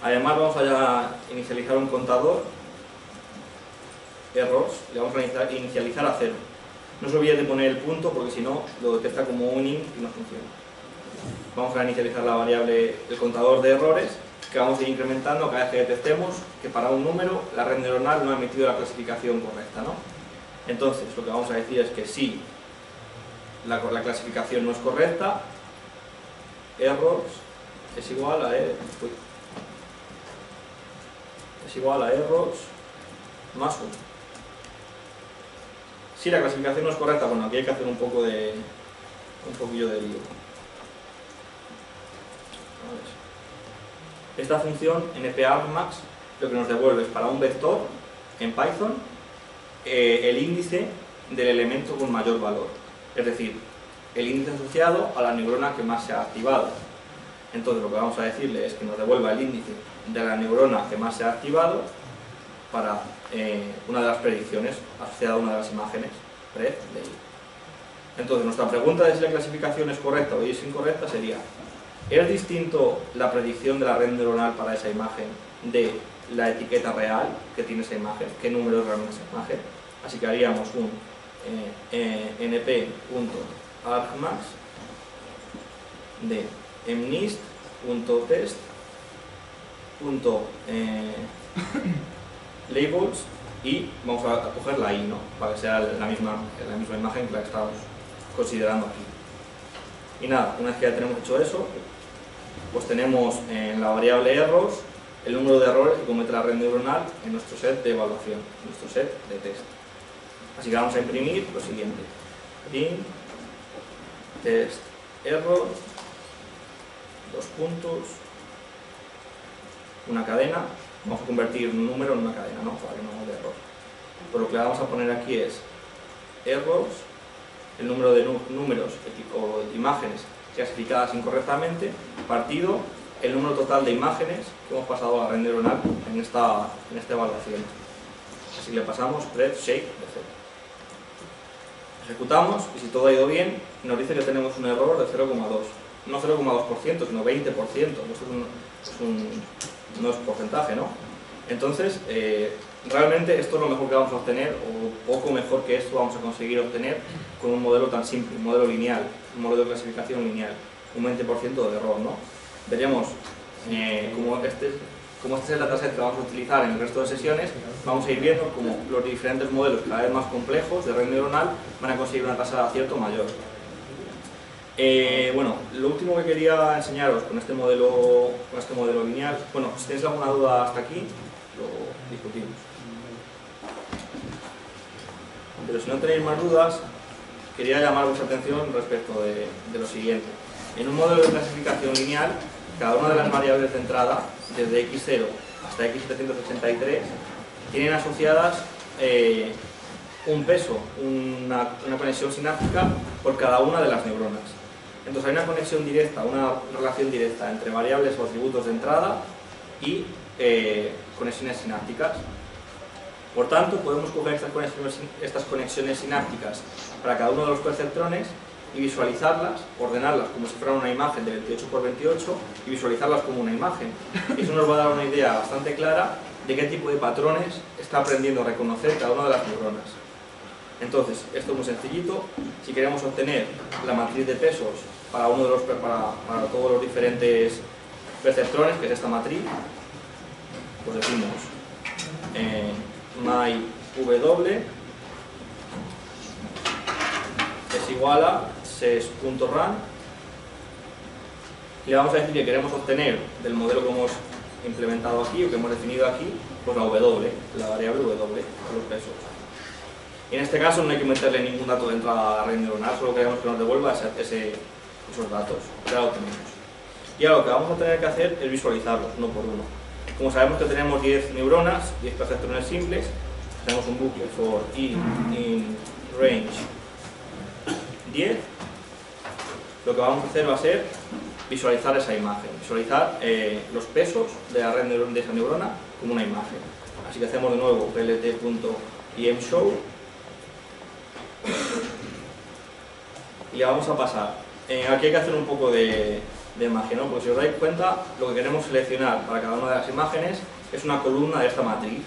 Además vamos a inicializar un contador errors, le vamos a inicializar a 0. No os olvidéis de poner el punto porque si no lo detecta como un int y no funciona. Vamos a inicializar la variable, el contador de errores, que vamos a ir incrementando cada vez que detectemos que para un número la red neuronal no ha emitido la clasificación correcta, ¿no? Entonces lo que vamos a decir es que si la clasificación no es correcta, errors es igual a errors más 1. Si la clasificación no es correcta, bueno, aquí hay que hacer un poquillo de lío. Esta función npargmax lo que nos devuelve es para un vector en Python el índice del elemento con mayor valor, es decir, el índice asociado a la neurona que más se ha activado. Entonces lo que vamos a decirle es que nos devuelva el índice de la neurona que más se ha activado para una de las predicciones asociada a una de las imágenes pred de I. Entonces nuestra pregunta de si la clasificación es correcta o es incorrecta sería: ¿es distinto la predicción de la red neuronal para esa imagen de la etiqueta real que tiene esa imagen? ¿Qué número es realmente esa imagen? Así que haríamos un np.argmax de mnist.test.labels y vamos a coger la I, ¿no? Para que sea la misma imagen que la que estamos considerando aquí. Y nada, una vez que ya tenemos hecho eso, pues tenemos en la variable errors el número de errores que comete la red neuronal en nuestro set de evaluación, en nuestro set de test. Así que vamos a imprimir lo siguiente: print test error, dos puntos, una cadena. Vamos a convertir un número en una cadena, ¿no? Para que no haya error. Pues lo que le vamos a poner aquí es errors, el número de números o de imágenes clasificadas incorrectamente, partido el número total de imágenes que hemos pasado a la red neuronal en esta evaluación. Así le pasamos pred shake de 0. Ejecutamos y si todo ha ido bien, nos dice que tenemos un error de 0,2. No 0,2%, sino 20%. Esto no es porcentaje, ¿no? Entonces, realmente esto es lo mejor que vamos a obtener, o poco mejor que esto vamos a conseguir obtener con un modelo tan simple, un modelo lineal, un modelo de clasificación lineal, un 20% de error, ¿no? Veremos como este es el dataset que vamos a utilizar en el resto de sesiones, vamos a ir viendo cómo los diferentes modelos cada vez más complejos de red neuronal van a conseguir una tasa de acierto mayor. Bueno, lo último que quería enseñaros con este modelo lineal, bueno, si tenéis alguna duda hasta aquí, lo discutimos. Pero si no tenéis más dudas, quería llamar vuestra atención respecto de lo siguiente. En un modelo de clasificación lineal, cada una de las variables de entrada, desde x0 hasta x383, tienen asociadas un peso, una conexión sináptica por cada una de las neuronas. Entonces hay una conexión directa, una relación directa entre variables o atributos de entrada y conexiones sinápticas. Por tanto, podemos coger estas conexiones sinápticas para cada uno de los perceptrones y visualizarlas, ordenarlas como si fuera una imagen de 28 por 28 y visualizarlas como una imagen. Eso nos va a dar una idea bastante clara de qué tipo de patrones está aprendiendo a reconocer cada una de las neuronas. Entonces, esto es muy sencillito. Si queremos obtener la matriz de pesos para todos los diferentes perceptrones, que es esta matriz, pues decimos myw es igual a ses.run y le vamos a decir que queremos obtener del modelo que hemos implementado aquí o que hemos definido aquí, pues la w, la variable w, los pesos. Y en este caso no hay que meterle ningún dato de entrada a la red neuronal, solo queremos que nos devuelva esos datos, ya lo tenemos. Y ahora lo que vamos a tener que hacer es visualizarlos uno por uno. Como sabemos que tenemos 10 neuronas, 10 perceptrones simples, tenemos un bucle for i in range 10, lo que vamos a hacer va a ser visualizar esa imagen, visualizar los pesos de la red de esa neurona como una imagen. Así que hacemos de nuevo plt.imshow y le vamos a pasar. Aquí hay que hacer un poco de magia, ¿no? Porque si os dais cuenta, lo que queremos seleccionar para cada una de las imágenes es una columna de esta matriz,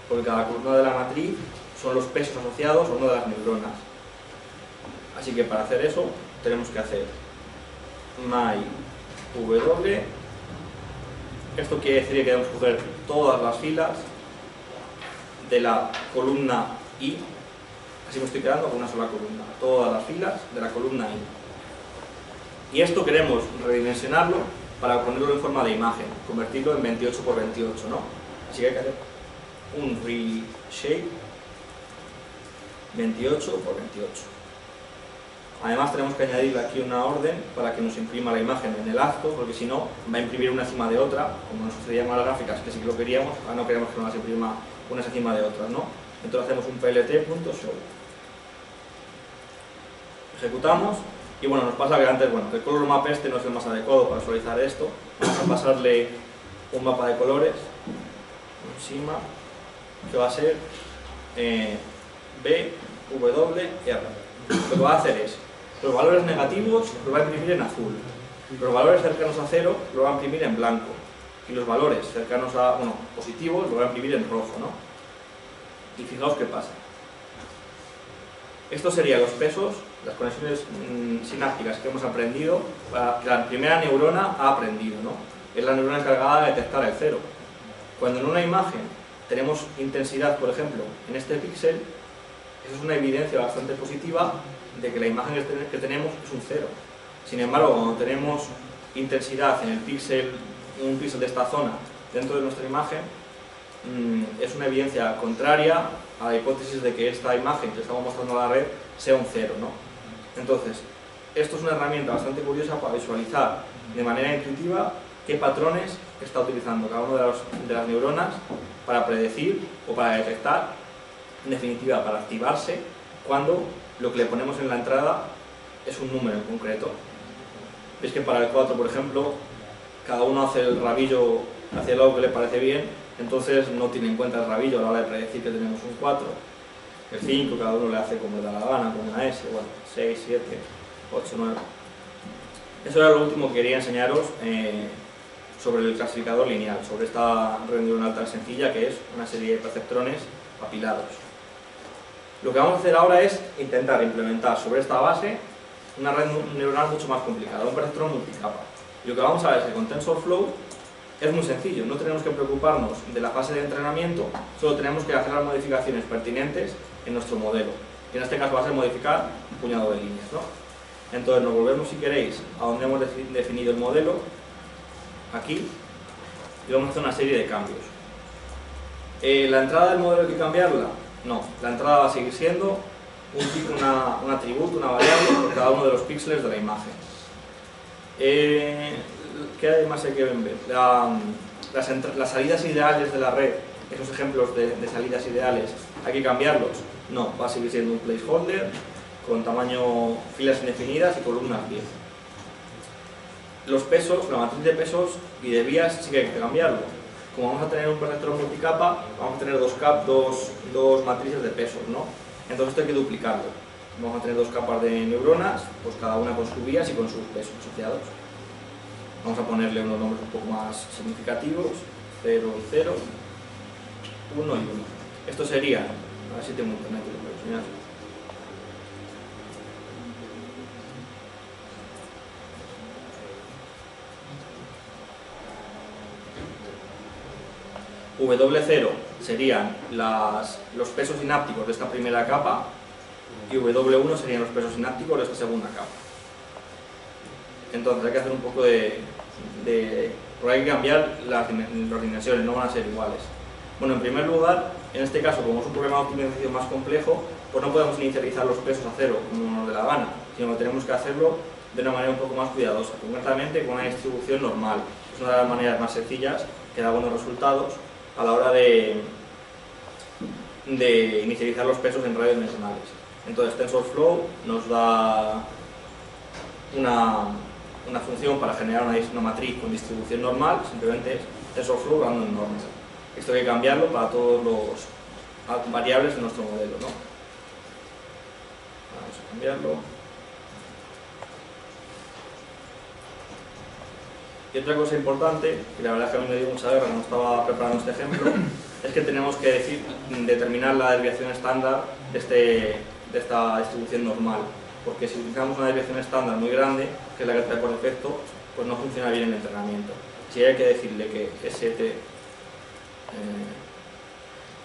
porque cada columna de la matriz son los pesos asociados a una de las neuronas. Así que para hacer eso tenemos que hacer myw. Esto quiere decir que queremos coger todas las filas de la columna i, así me estoy quedando con una sola columna, todas las filas de la columna i. Y esto queremos redimensionarlo para ponerlo en forma de imagen, convertirlo en 28 por 28, ¿no? Así que hay que hacer un reshape 28 por 28. Además tenemos que añadirle aquí una orden para que nos imprima la imagen en el acto, porque si no, va a imprimir una encima de otra, como nos sucedía con las gráficas, que sí que lo queríamos, ahora no queremos que nos las imprima unas encima de otras, ¿no? Entonces hacemos un plt.show. Ejecutamos, y bueno, nos pasa que antes, bueno, el color map este no es el más adecuado para visualizar esto. Vamos a pasarle un mapa de colores, encima, que va a ser B, W, R. Lo que va a hacer es, los valores negativos los va a imprimir en azul, los valores cercanos a 0 los va a imprimir en blanco, y los valores cercanos a, bueno, positivos los va a imprimir en rojo, ¿no? Y fijaos qué pasa. Estos serían los pesos, las conexiones sinápticas que hemos aprendido, la primera neurona ha aprendido, ¿no? Es la neurona encargada de detectar el 0. Cuando en una imagen tenemos intensidad, por ejemplo, en este píxel, eso es una evidencia bastante positiva de que la imagen que tenemos es un 0. Sin embargo, cuando tenemos intensidad en el píxel, un píxel de esta zona dentro de nuestra imagen, es una evidencia contraria a la hipótesis de que esta imagen que estamos mostrando a la red sea un 0, ¿no? Entonces, esto es una herramienta bastante curiosa para visualizar de manera intuitiva qué patrones está utilizando cada una de las neuronas para predecir o para detectar, en definitiva, para activarse cuando lo que le ponemos en la entrada es un número en concreto. Veis que para el 4, por ejemplo, cada uno hace el rabillo hacia el lado que le parece bien, entonces no tiene en cuenta el rabillo a la hora de predecir que tenemos un 4. El 5, cada uno le hace como le da la gana, con una S, bueno, 6, 7, 8, 9. Eso era lo último que quería enseñaros sobre el clasificador lineal, sobre esta red neuronal tan sencilla que es una serie de perceptrones apilados. Lo que vamos a hacer ahora es intentar implementar sobre esta base una red neuronal mucho más complicada, un perceptrón multicapa. Y lo que vamos a ver es que con TensorFlow es muy sencillo, no tenemos que preocuparnos de la fase de entrenamiento, solo tenemos que hacer las modificaciones pertinentes en nuestro modelo. Y en este caso va a ser modificar un puñado de líneas, ¿no? Entonces nos volvemos, si queréis, a donde hemos definido el modelo, aquí, y vamos a hacer una serie de cambios. ¿La entrada del modelo hay que cambiarla? No, la entrada va a seguir siendo un atributo, una variable por cada uno de los píxeles de la imagen. ¿Qué más hay que ver? Las salidas ideales de la red, esos ejemplos de salidas ideales, ¿hay que cambiarlos? No, va a seguir siendo un placeholder con tamaño filas indefinidas y columnas 10. Los pesos, la matriz de pesos y de vías sí que hay que cambiarlo. Como vamos a tener un perceptrón multicapa, vamos a tener dos matrices de pesos, ¿no? Entonces esto hay que duplicarlo. Vamos a tener dos capas de neuronas, pues cada una con sus vías y con sus pesos asociados. Vamos a ponerle unos nombres un poco más significativos, 0, 0, 1 y 1. Esto sería, a ver si tengo internet, lo puedo enseñar. W0 serían los pesos sinápticos de esta primera capa y W1 serían los pesos sinápticos de esta segunda capa. Entonces hay que hacer un poco porque hay que cambiar las dimensiones, no van a ser iguales. Bueno, en primer lugar, en este caso, como es un problema de optimización más complejo, pues no podemos inicializar los pesos a 0 como nos dé la gana, sino que tenemos que hacerlo de una manera un poco más cuidadosa, concretamente con una distribución normal. Es una de las maneras más sencillas que da buenos resultados a la hora de inicializar los pesos en redes neuronales. Entonces TensorFlow nos da una función para generar una matriz con distribución normal, simplemente es TensorFlow random normal. Esto hay que cambiarlo para todos los variables de nuestro modelo, ¿no? Vamos a cambiarlo. Y otra cosa importante, que la verdad es que a mí me dio mucha guerra cuando estaba preparando este ejemplo, es que tenemos que determinar la desviación estándar de esta distribución normal. Porque si utilizamos una desviación estándar muy grande, que es la que trae por defecto, pues no funciona bien el entrenamiento. Si hay que decirle que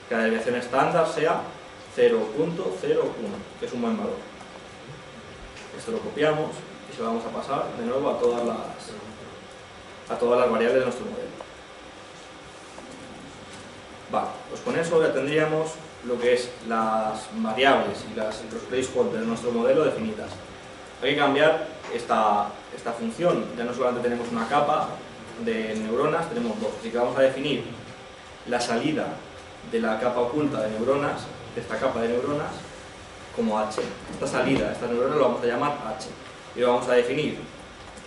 que la desviación estándar sea 0.01, que es un buen valor. Esto lo copiamos y se lo vamos a pasar de nuevo a todas las variables de nuestro modelo. Vale, pues con eso ya tendríamos lo que es las variables y los placeholders de nuestro modelo definidas. hay que cambiar esta función. Ya no solamente tenemos una capa de neuronas, tenemos dos. Así que vamos a definir la salida de la capa oculta de neuronas, de esta capa de neuronas, como H. Esta salida, esta neurona lo vamos a llamar H. Y lo vamos a definir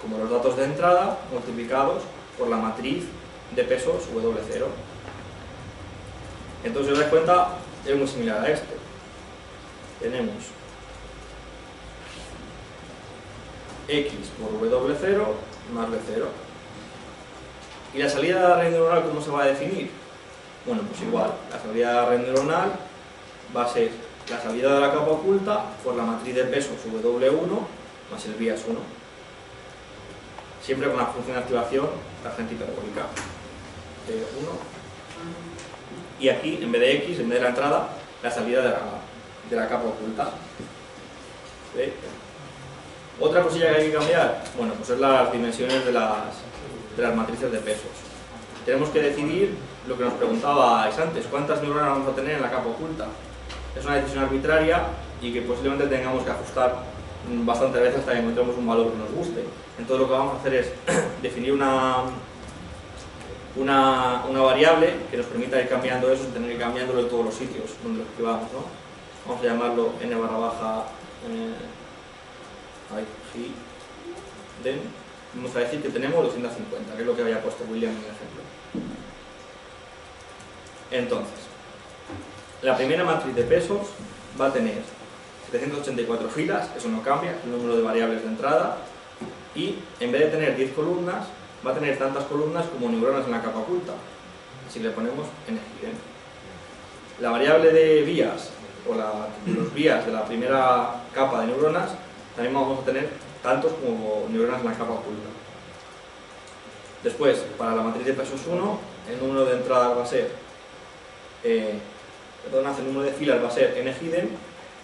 como los datos de entrada multiplicados por la matriz de pesos W0. Entonces, si os dais cuenta, es muy similar a esto. Tenemos X por W0 más B0. ¿Y la salida de la red neuronal cómo se va a definir? Bueno, pues igual, la salida de la red neuronal va a ser la salida de la capa oculta por la matriz de pesos W1 más el bias 1. Siempre con la función de activación tangente hiperbólica de 1. Y aquí, en vez de X, en vez de la entrada, la salida de la capa oculta. ¿Ve? Otra cosilla que hay que cambiar, bueno, pues es las dimensiones de las matrices de pesos. Tenemos que decidir lo que nos preguntabais antes, ¿cuántas neuronas vamos a tener en la capa oculta? Es una decisión arbitraria y que posiblemente tengamos que ajustar bastantes veces hasta que encontremos un valor que nos guste. Entonces lo que vamos a hacer es definir una variable que nos permita ir cambiando eso sin tener que ir cambiándolo en todos los sitios donde lo escribamos, ¿no? Vamos a llamarlo n barra baja den. Vamos a decir que tenemos 250, que es lo que había puesto William en el ejemplo. Entonces, la primera matriz de pesos va a tener 784 filas, eso no cambia, el número de variables de entrada, y en vez de tener 10 columnas, va a tener tantas columnas como neuronas en la capa oculta. Así le ponemos NGIDEN. La variable de vías, o los vías de la primera capa de neuronas, también vamos a tener tantos como neuronas en la capa oculta. Después, para la matriz de pesos 1, el número de entradas va a ser, el número de filas va a ser NGIDEN,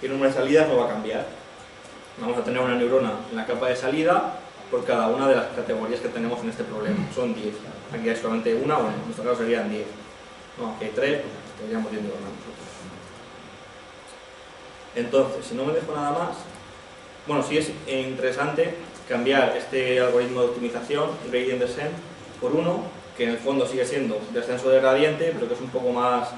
y el número de salidas no va a cambiar. Vamos a tener una neurona en la capa de salida por cada una de las categorías que tenemos en este problema. Son 10. Aquí hay solamente una, bueno, en nuestro caso serían 10. No, aquí hay 3, pues estaríamos viendo nosotros. Entonces, si no me dejo nada más, bueno, sí es interesante cambiar este algoritmo de optimización, gradient descent, por uno que en el fondo sigue siendo descenso de gradiente, pero que es un poco más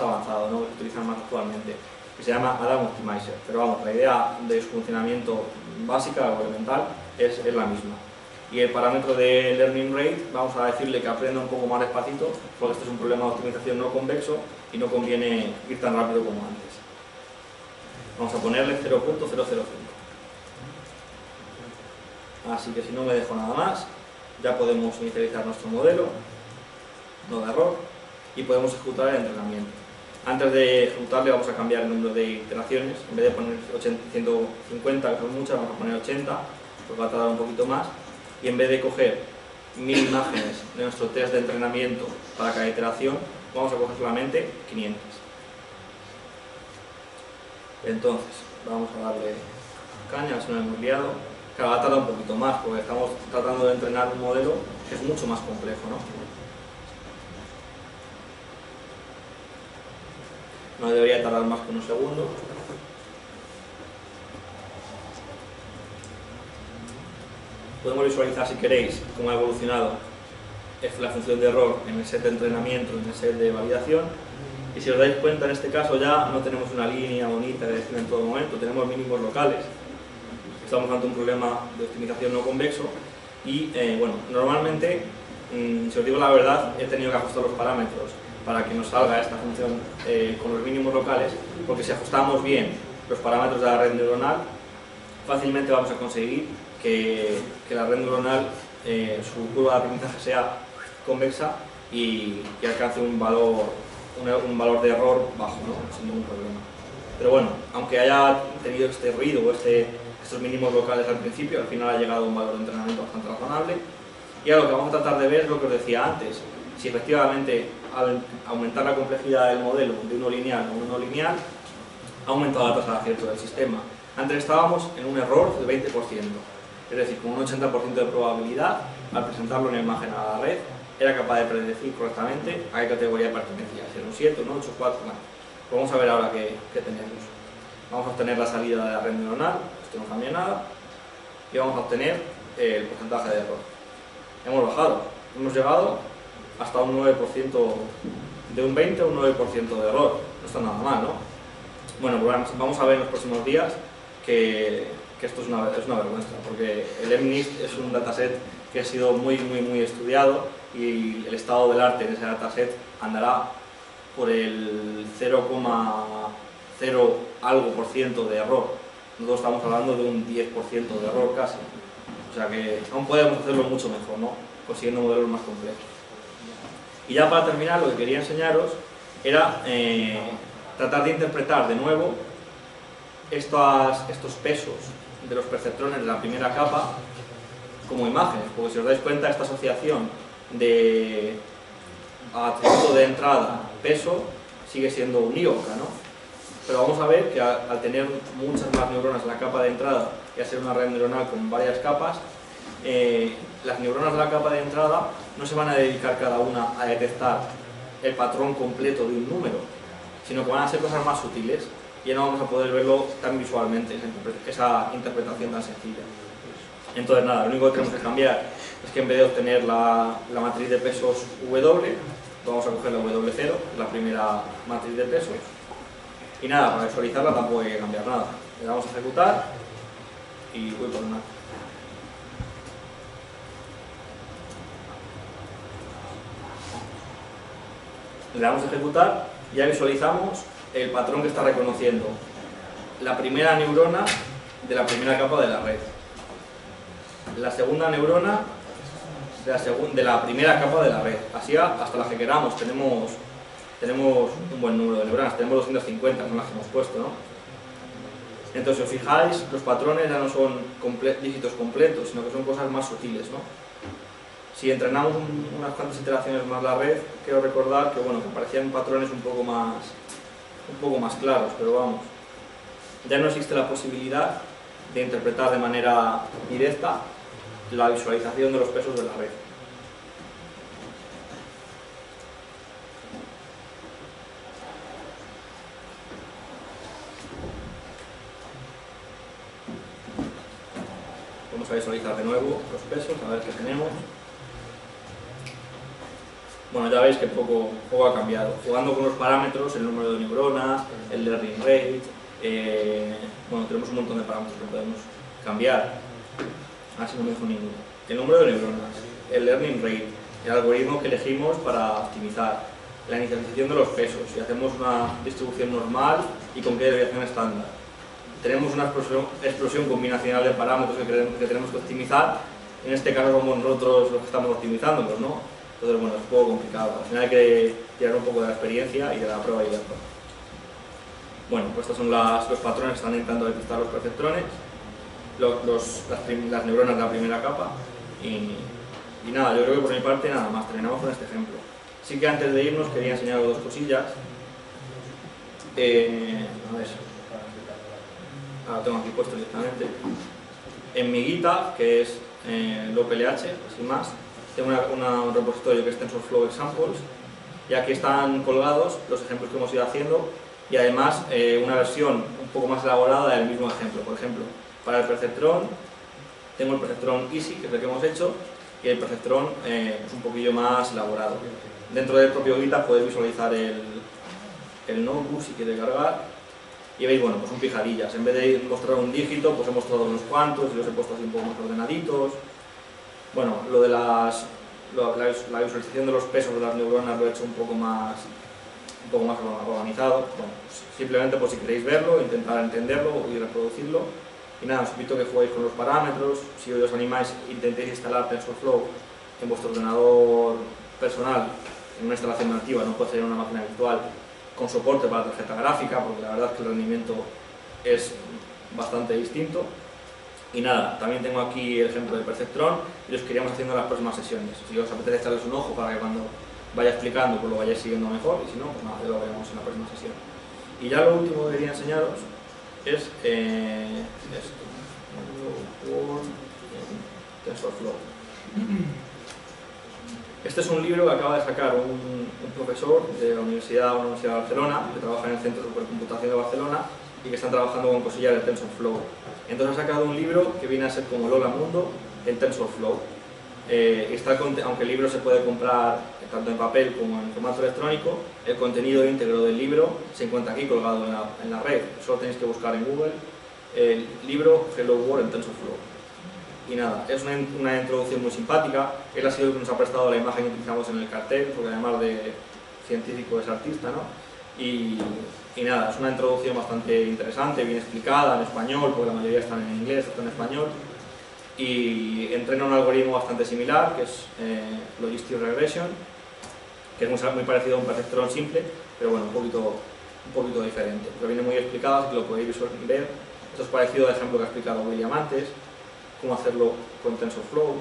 avanzado, ¿no? Que se utiliza más actualmente, que se llama Adam Optimizer. Pero vamos, la idea de su funcionamiento básica o elemental es la misma. Y el parámetro de learning rate, vamos a decirle que aprenda un poco más despacito, porque este es un problema de optimización no convexo y no conviene ir tan rápido como antes. Vamos a ponerle 0.005. Así que si no me dejo nada más, ya podemos inicializar nuestro modelo, no de error, y podemos ejecutar el entrenamiento. Antes de ejecutarle vamos a cambiar el número de iteraciones. En vez de poner 150, que son muchas, vamos a poner 80, porque va a tardar un poquito más. Y en vez de coger 1000 imágenes de nuestro test de entrenamiento para cada iteración, vamos a coger solamente 500. Entonces, vamos a darle caña, si no hemos liado. Claro, va a tardar un poquito más, porque estamos tratando de entrenar un modelo que es mucho más complejo, ¿no? No debería tardar más que unos segundos. Podemos visualizar, si queréis, cómo ha evolucionado la función de error en el set de entrenamiento, en el set de validación. Y si os dais cuenta, en este caso ya no tenemos una línea bonita de decir en todo momento, tenemos mínimos locales. Estamos ante un problema de optimización no convexo y, bueno, normalmente, si os digo la verdad, he tenido que ajustar los parámetros para que nos salga esta función con los mínimos locales, porque si ajustamos bien los parámetros de la red neuronal, fácilmente vamos a conseguir que la red neuronal, su curva de aprendizaje sea convexa y alcance un valor de error bajo, ¿no? Sin ningún problema. Pero bueno, aunque haya tenido este ruido o estos mínimos locales al principio, al final ha llegado a un valor de entrenamiento bastante razonable. Y ahora lo que vamos a tratar de ver es lo que os decía antes, si efectivamente al aumentar la complejidad del modelo de uno lineal a uno no lineal, ha aumentado la tasa de acierto del sistema. Antes estábamos en un error del 20%, es decir, con un 80% de probabilidad, al presentarlo una imagen a la red, era capaz de predecir correctamente a qué categoría pertenecía, si era un 7, un 8, 4, nada. Vamos a ver ahora qué tenemos. Vamos a obtener la salida de la red neuronal, esto no cambia nada. y vamos a obtener el porcentaje de error. Hemos bajado, hemos llegado hasta un 9%, de un 20 a un 9% de error. No está nada mal, ¿no? Bueno, pues vamos a ver en los próximos días que esto es una vergüenza, porque el MNIST es un dataset que ha sido muy estudiado y el estado del arte en ese dataset andará por el 0,0 algo por ciento de error. Nosotros estamos hablando de un 10% de error casi. O sea que aún podemos hacerlo mucho mejor, ¿no? Consiguiendo modelos más complejos. Y ya para terminar, lo que quería enseñaros era tratar de interpretar de nuevo estos pesos de los perceptrones de la primera capa como imágenes, porque si os dais cuenta, esta asociación de atributo de entrada, peso, sigue siendo unívoca, ¿no? Pero vamos a ver que al tener muchas más neuronas en la capa de entrada y a ser una red neuronal con varias capas, las neuronas de la capa de entrada no se van a dedicar cada una a detectar el patrón completo de un número, sino que van a ser cosas más sutiles y ya no vamos a poder verlo tan visualmente, esa interpretación tan sencilla. Entonces nada, lo único que tenemos que cambiar es que en vez de obtener la matriz de pesos W, vamos a coger la W0, la primera matriz de pesos, y nada, para visualizarla tampoco hay que cambiar nada. Le damos a ejecutar y voy por una. Le damos a ejecutar y ya visualizamos el patrón que está reconociendo la primera neurona de la primera capa de la red, la segunda neurona de la primera capa de la red, así hasta las que queramos. Tenemos un buen número de neuronas, tenemos 250, no las hemos puesto, ¿no? Entonces, si os fijáis, los patrones ya no son dígitos completos, sino que son cosas más sutiles, ¿no? Si entrenamos unas cuantas iteraciones más la red, quiero recordar que, bueno, que parecían patrones un poco más claros, pero vamos, ya no existe la posibilidad de interpretar de manera directa la visualización de los pesos de la red. Vamos a visualizar de nuevo los pesos, a ver qué tenemos. Bueno, ya veis que poco ha cambiado. Jugando con los parámetros, el número de neuronas, el learning rate, bueno, tenemos un montón de parámetros que podemos cambiar. Así no me dejo ninguno. El número de neuronas, el learning rate, el algoritmo que elegimos para optimizar, la inicialización de los pesos, si hacemos una distribución normal y con qué desviación estándar. Tenemos una explosión combinacional de parámetros que tenemos que optimizar. En este caso somos nosotros los que estamos optimizándolos, ¿no? Entonces, bueno, es un poco complicado. Al final hay que tirar un poco de la experiencia y de la prueba y error. Bueno, pues estos son los patrones que están intentando detectar los perceptrones, las neuronas de la primera capa. Y nada, yo creo que por mi parte nada más, terminamos con este ejemplo. Sí que antes de irnos quería enseñaros dos cosillas. A ver, ahora tengo aquí puesto directamente. En mi GitHub, que es LOPLH, sin más, tengo un repositorio que es TensorFlow Examples, y aquí están colgados los ejemplos que hemos ido haciendo y además una versión un poco más elaborada del mismo ejemplo. Por ejemplo, para el perceptrón, tengo el perceptrón Easy, que es el que hemos hecho, y el perceptrón es un poquillo más elaborado. Dentro del propio GitHub podéis visualizar el notebook si queréis cargar, y veis, bueno, pues son pijadillas. En vez de mostrar un dígito, pues he mostrado unos cuantos y los he puesto así un poco más ordenaditos. Bueno, lo de la visualización de los pesos de las neuronas lo he hecho un poco más organizado. Bueno, pues simplemente por si queréis verlo, intentar entenderlo y reproducirlo. Y nada, os invito a que juguéis con los parámetros. Si hoy os animáis, intentéis instalar TensorFlow en vuestro ordenador personal, en una instalación nativa, no puede ser en una máquina virtual, con soporte para tarjeta gráfica, porque la verdad es que el rendimiento es bastante distinto. Y nada, también tengo aquí el ejemplo del perceptrón y los que iríamos haciendo en las próximas sesiones. Si os apetece echarles un ojo para que cuando vaya explicando pues lo vayáis siguiendo mejor, y si no, pues nada, ya lo veremos en la próxima sesión. Y ya lo último que quería enseñaros es esto, TensorFlow. Este es un libro que acaba de sacar un profesor de una universidad de Barcelona, que trabaja en el Centro de Supercomputación de Barcelona, y y que están trabajando con cosillas de TensorFlow. Entonces ha sacado un libro que viene a ser como Lola Mundo en TensorFlow. Aunque el libro se puede comprar tanto en papel como en formato electrónico, el contenido íntegro del libro se encuentra aquí colgado en la red. Solo tenéis que buscar en Google el libro Hello World en TensorFlow. Y nada, es una introducción muy simpática. Él ha sido el que nos ha prestado la imagen que utilizamos en el cartel, porque además de científico es artista, ¿no? Y nada, es una introducción bastante interesante, bien explicada en español, porque la mayoría están en inglés, está en español. Y entrena un algoritmo bastante similar, que es Logistic Regression, que es muy parecido a un perceptrón simple, pero bueno, un poquito diferente. Pero viene muy explicado, así que lo podéis ver. Esto es parecido al ejemplo que ha explicado William antes, cómo hacerlo con TensorFlow.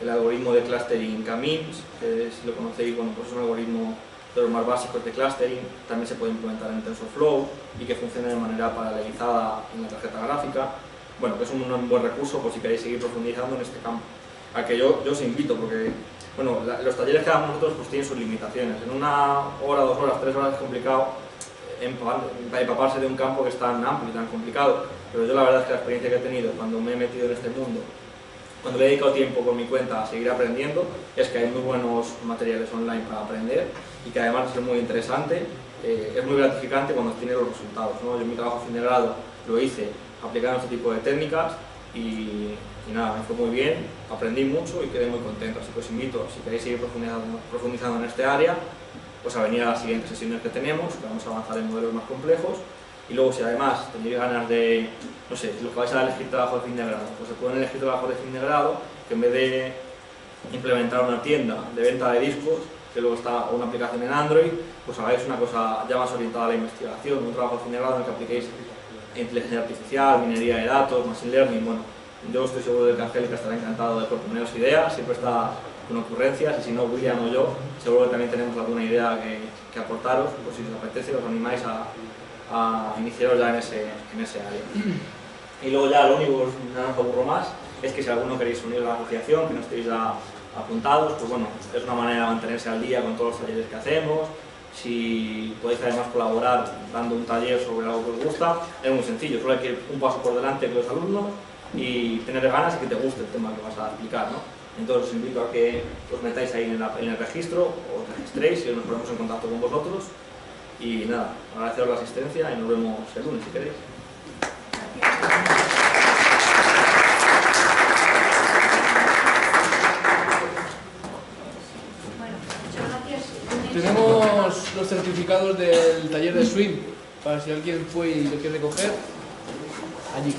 El algoritmo de clustering K-means, que si lo conocéis, bueno, pues es un algoritmo de los más básicos de clustering, también se puede implementar en TensorFlow y que funciona de manera paralelizada en la tarjeta gráfica. Bueno, que es un buen recurso por si queréis seguir profundizando en este campo. A que yo os invito, porque bueno, los talleres que damos nosotros pues tienen sus limitaciones. En 1 hora, 2 horas, 3 horas es complicado empaparse de un campo que es tan amplio y tan complicado, pero yo la verdad es que la experiencia que he tenido cuando me he metido en este mundo, cuando le he dedicado tiempo por mi cuenta a seguir aprendiendo, es que hay muy buenos materiales online para aprender y que además es muy interesante, es muy gratificante cuando tienes los resultados, ¿no? Yo mi trabajo fin de grado lo hice aplicando este tipo de técnicas y nada, me fue muy bien, aprendí mucho y quedé muy contento, así que os invito, si queréis seguir profundizando en este área, pues a venir a las siguientes sesiones que tenemos, que vamos a avanzar en modelos más complejos, y luego si además tenéis ganas de, no sé, los que vais a elegir trabajo de fin de grado, pues se pueden elegir trabajo de fin de grado, que en vez de implementar una tienda de venta de discos, que luego está una aplicación en Android, pues hagáis una cosa ya más orientada a la investigación, un trabajo de fin de grado en el que apliquéis inteligencia artificial, minería de datos, machine learning. Bueno, yo estoy seguro de que Angélica estará encantada de proponeros ideas, siempre está con ocurrencias, y si no, William o yo, seguro que también tenemos alguna idea que aportaros, pues si os apetece, os animáis a iniciaros ya en ese área. Y luego ya lo único que no os aburro más es que si alguno queréis unir a la asociación, que no estéis ya apuntados, pues bueno, es una manera de mantenerse al día con todos los talleres que hacemos. Si podéis además colaborar dando un taller sobre algo que os gusta, es muy sencillo, solo hay que ir un paso por delante que los alumnos y tener ganas y que te guste el tema que vas a explicar, ¿no? Entonces os invito a que os metáis ahí en el registro, os registréis y nos ponemos en contacto con vosotros. Y nada, agradeceros la asistencia y nos vemos el lunes si queréis. Tenemos los certificados del taller de swim, para si alguien fue y lo quiere recoger, allí.